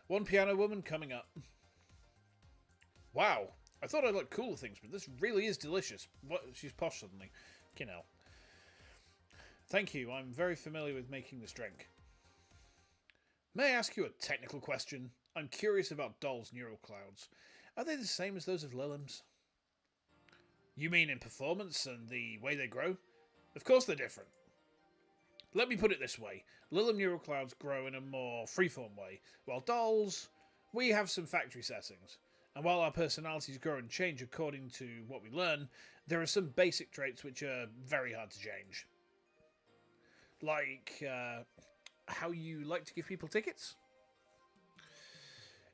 One piano woman coming up. Wow. I thought I'd like cooler things, but this really is delicious. What? She's posh suddenly. You know. Thank you. I'm very familiar with making this drink. May I ask you a technical question? I'm curious about Doll's neural clouds. Are they the same as those of Lilim's? You mean in performance and the way they grow? Of course they're different. Let me put it this way. Lilim neural clouds grow in a more freeform way, while Doll's, we have some factory settings. And while our personalities grow and change according to what we learn, there are some basic traits which are very hard to change. Like, how you like to give people tickets?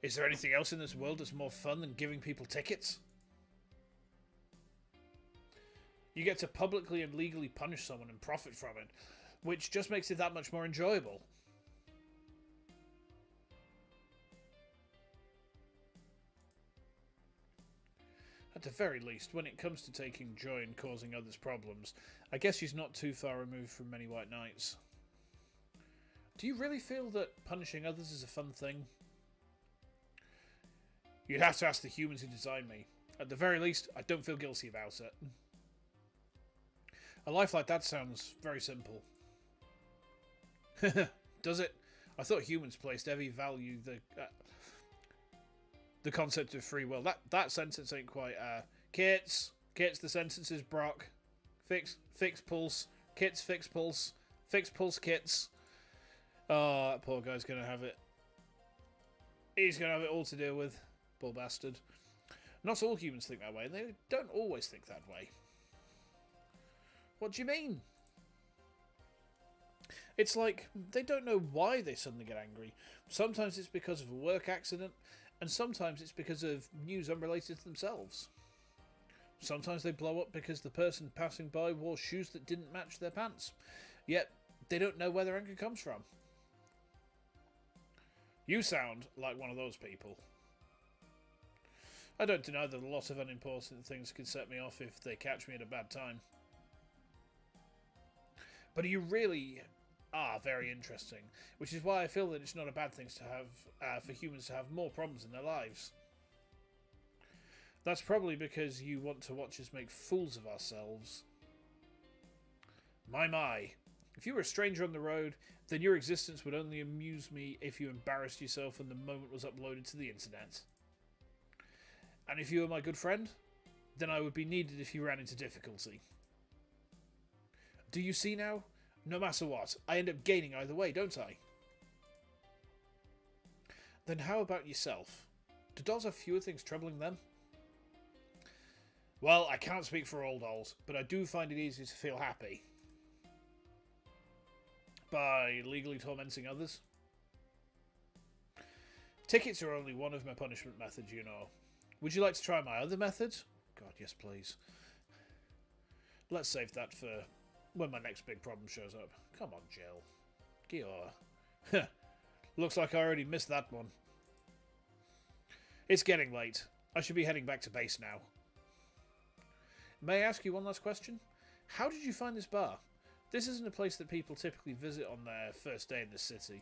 Is there anything else in this world that's more fun than giving people tickets? You get to publicly and legally punish someone and profit from it, which just makes it that much more enjoyable. At the very least, when it comes to taking joy in causing others problems, I guess she's not too far removed from many white knights. Do you really feel that punishing others is a fun thing? You'd have to ask the humans who designed me. At the very least, I don't feel guilty about it. A life like that sounds very simple. Does it? I thought humans placed heavy value the concept of free will. That sentence ain't quite. Kits, the sentence is Brock. Fix pulse. Kits, fix pulse. Fix pulse, Kits. Oh, that poor guy's going to have it. He's going to have it all to deal with. Poor bastard. Not all humans think that way, and they don't always think that way. What do you mean? It's like, they don't know why they suddenly get angry. Sometimes it's because of a work accident, and sometimes it's because of news unrelated to themselves. Sometimes they blow up because the person passing by wore shoes that didn't match their pants. Yet, they don't know where their anger comes from. You sound like one of those people. I don't deny that a lot of unimportant things can set me off if they catch me at a bad time. But you really are very interesting, which is why I feel that it's not a bad thing to have for humans to have more problems in their lives. That's probably because you want to watch us make fools of ourselves. My. If you were a stranger on the road, then your existence would only amuse me if you embarrassed yourself when the moment was uploaded to the internet. And if you were my good friend, then I would be needed if you ran into difficulty. Do you see now? No matter what, I end up gaining either way, don't I? Then how about yourself? Do dolls have fewer things troubling them? Well, I can't speak for all dolls, but I do find it easy to feel happy. By legally tormenting others? Tickets are only one of my punishment methods, you know. Would you like to try my other method? God, yes, please. Let's save that for when my next big problem shows up. Come on, Jill. Gior. Looks like I already missed that one. It's getting late. I should be heading back to base now. May I ask you one last question? How did you find this bar? This isn't a place that people typically visit on their first day in the city.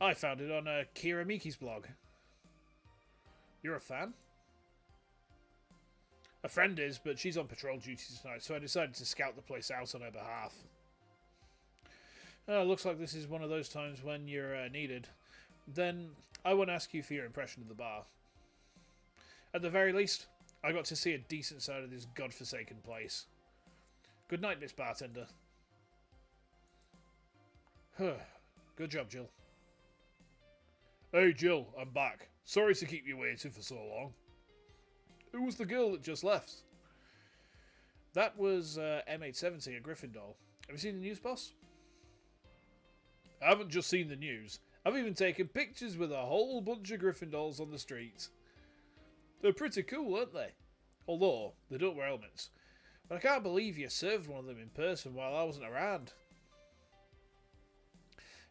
I found it on Kira Miki's blog. You're a fan? A friend is, but she's on patrol duty tonight, so I decided to scout the place out on her behalf. Looks like this is one of those times when you're needed. Then I won't ask you for your impression of the bar. At the very least, I got to see a decent side of this godforsaken place. Good night, Miss Bartender. Good job, Jill. Hey, Jill, I'm back. Sorry to keep you waiting for so long. Who was the girl that just left? That was M870, a Griffin doll. Have you seen the news, boss? I haven't just seen the news. I've even taken pictures with a whole bunch of Griffin dolls on the street. They're pretty cool, aren't they? Although, they don't wear helmets. But I can't believe you served one of them in person while I wasn't around.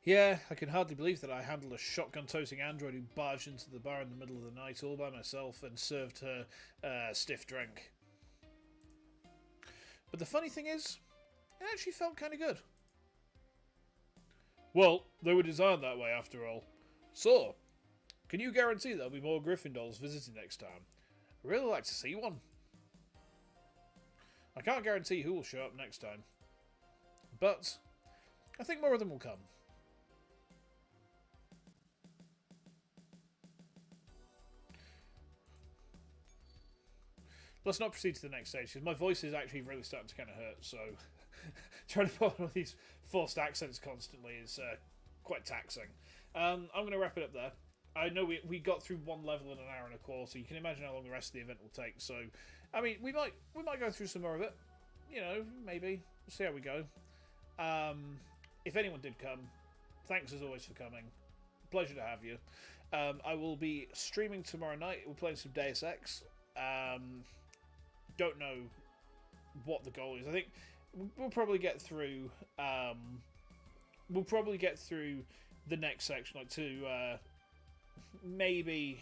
Yeah, I can hardly believe that I handled a shotgun-toting android who barged into the bar in the middle of the night all by myself and served her stiff drink. But the funny thing is, it actually felt kind of good. Well, they were designed that way after all. So, can you guarantee there'll be more Griffin dolls visiting next time? I'd really like to see one. I can't guarantee who will show up next time. But, I think more of them will come. Let's not proceed to the next stage, because my voice is actually really starting to kind of hurt, so trying to put on all these forced accents constantly is quite taxing. I'm going to wrap it up there. I know we got through one level in an hour and a quarter. You can imagine how long the rest of the event will take. So, I mean, we might go through some more of it. You know, maybe. We'll see how we go. If anyone did come, thanks as always for coming. Pleasure to have you. I will be streaming tomorrow night. We're playing some Deus Ex. Don't know what the goal is. I think we'll probably get through. We'll probably get through the next section, like to maybe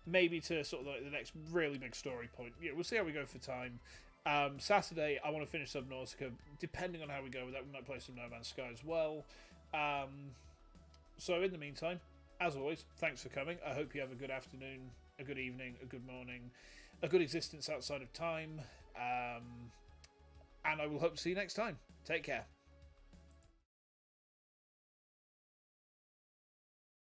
to sort of like the next really big story point. Yeah, we'll see how we go for time. Saturday, I want to finish Subnautica. Depending on how we go with that, we might play some No Man's Sky as well. So in the meantime, as always, thanks for coming. I hope you have a good afternoon, a good evening, a good morning, a good existence outside of time. And I will hope to see you next time. Take care.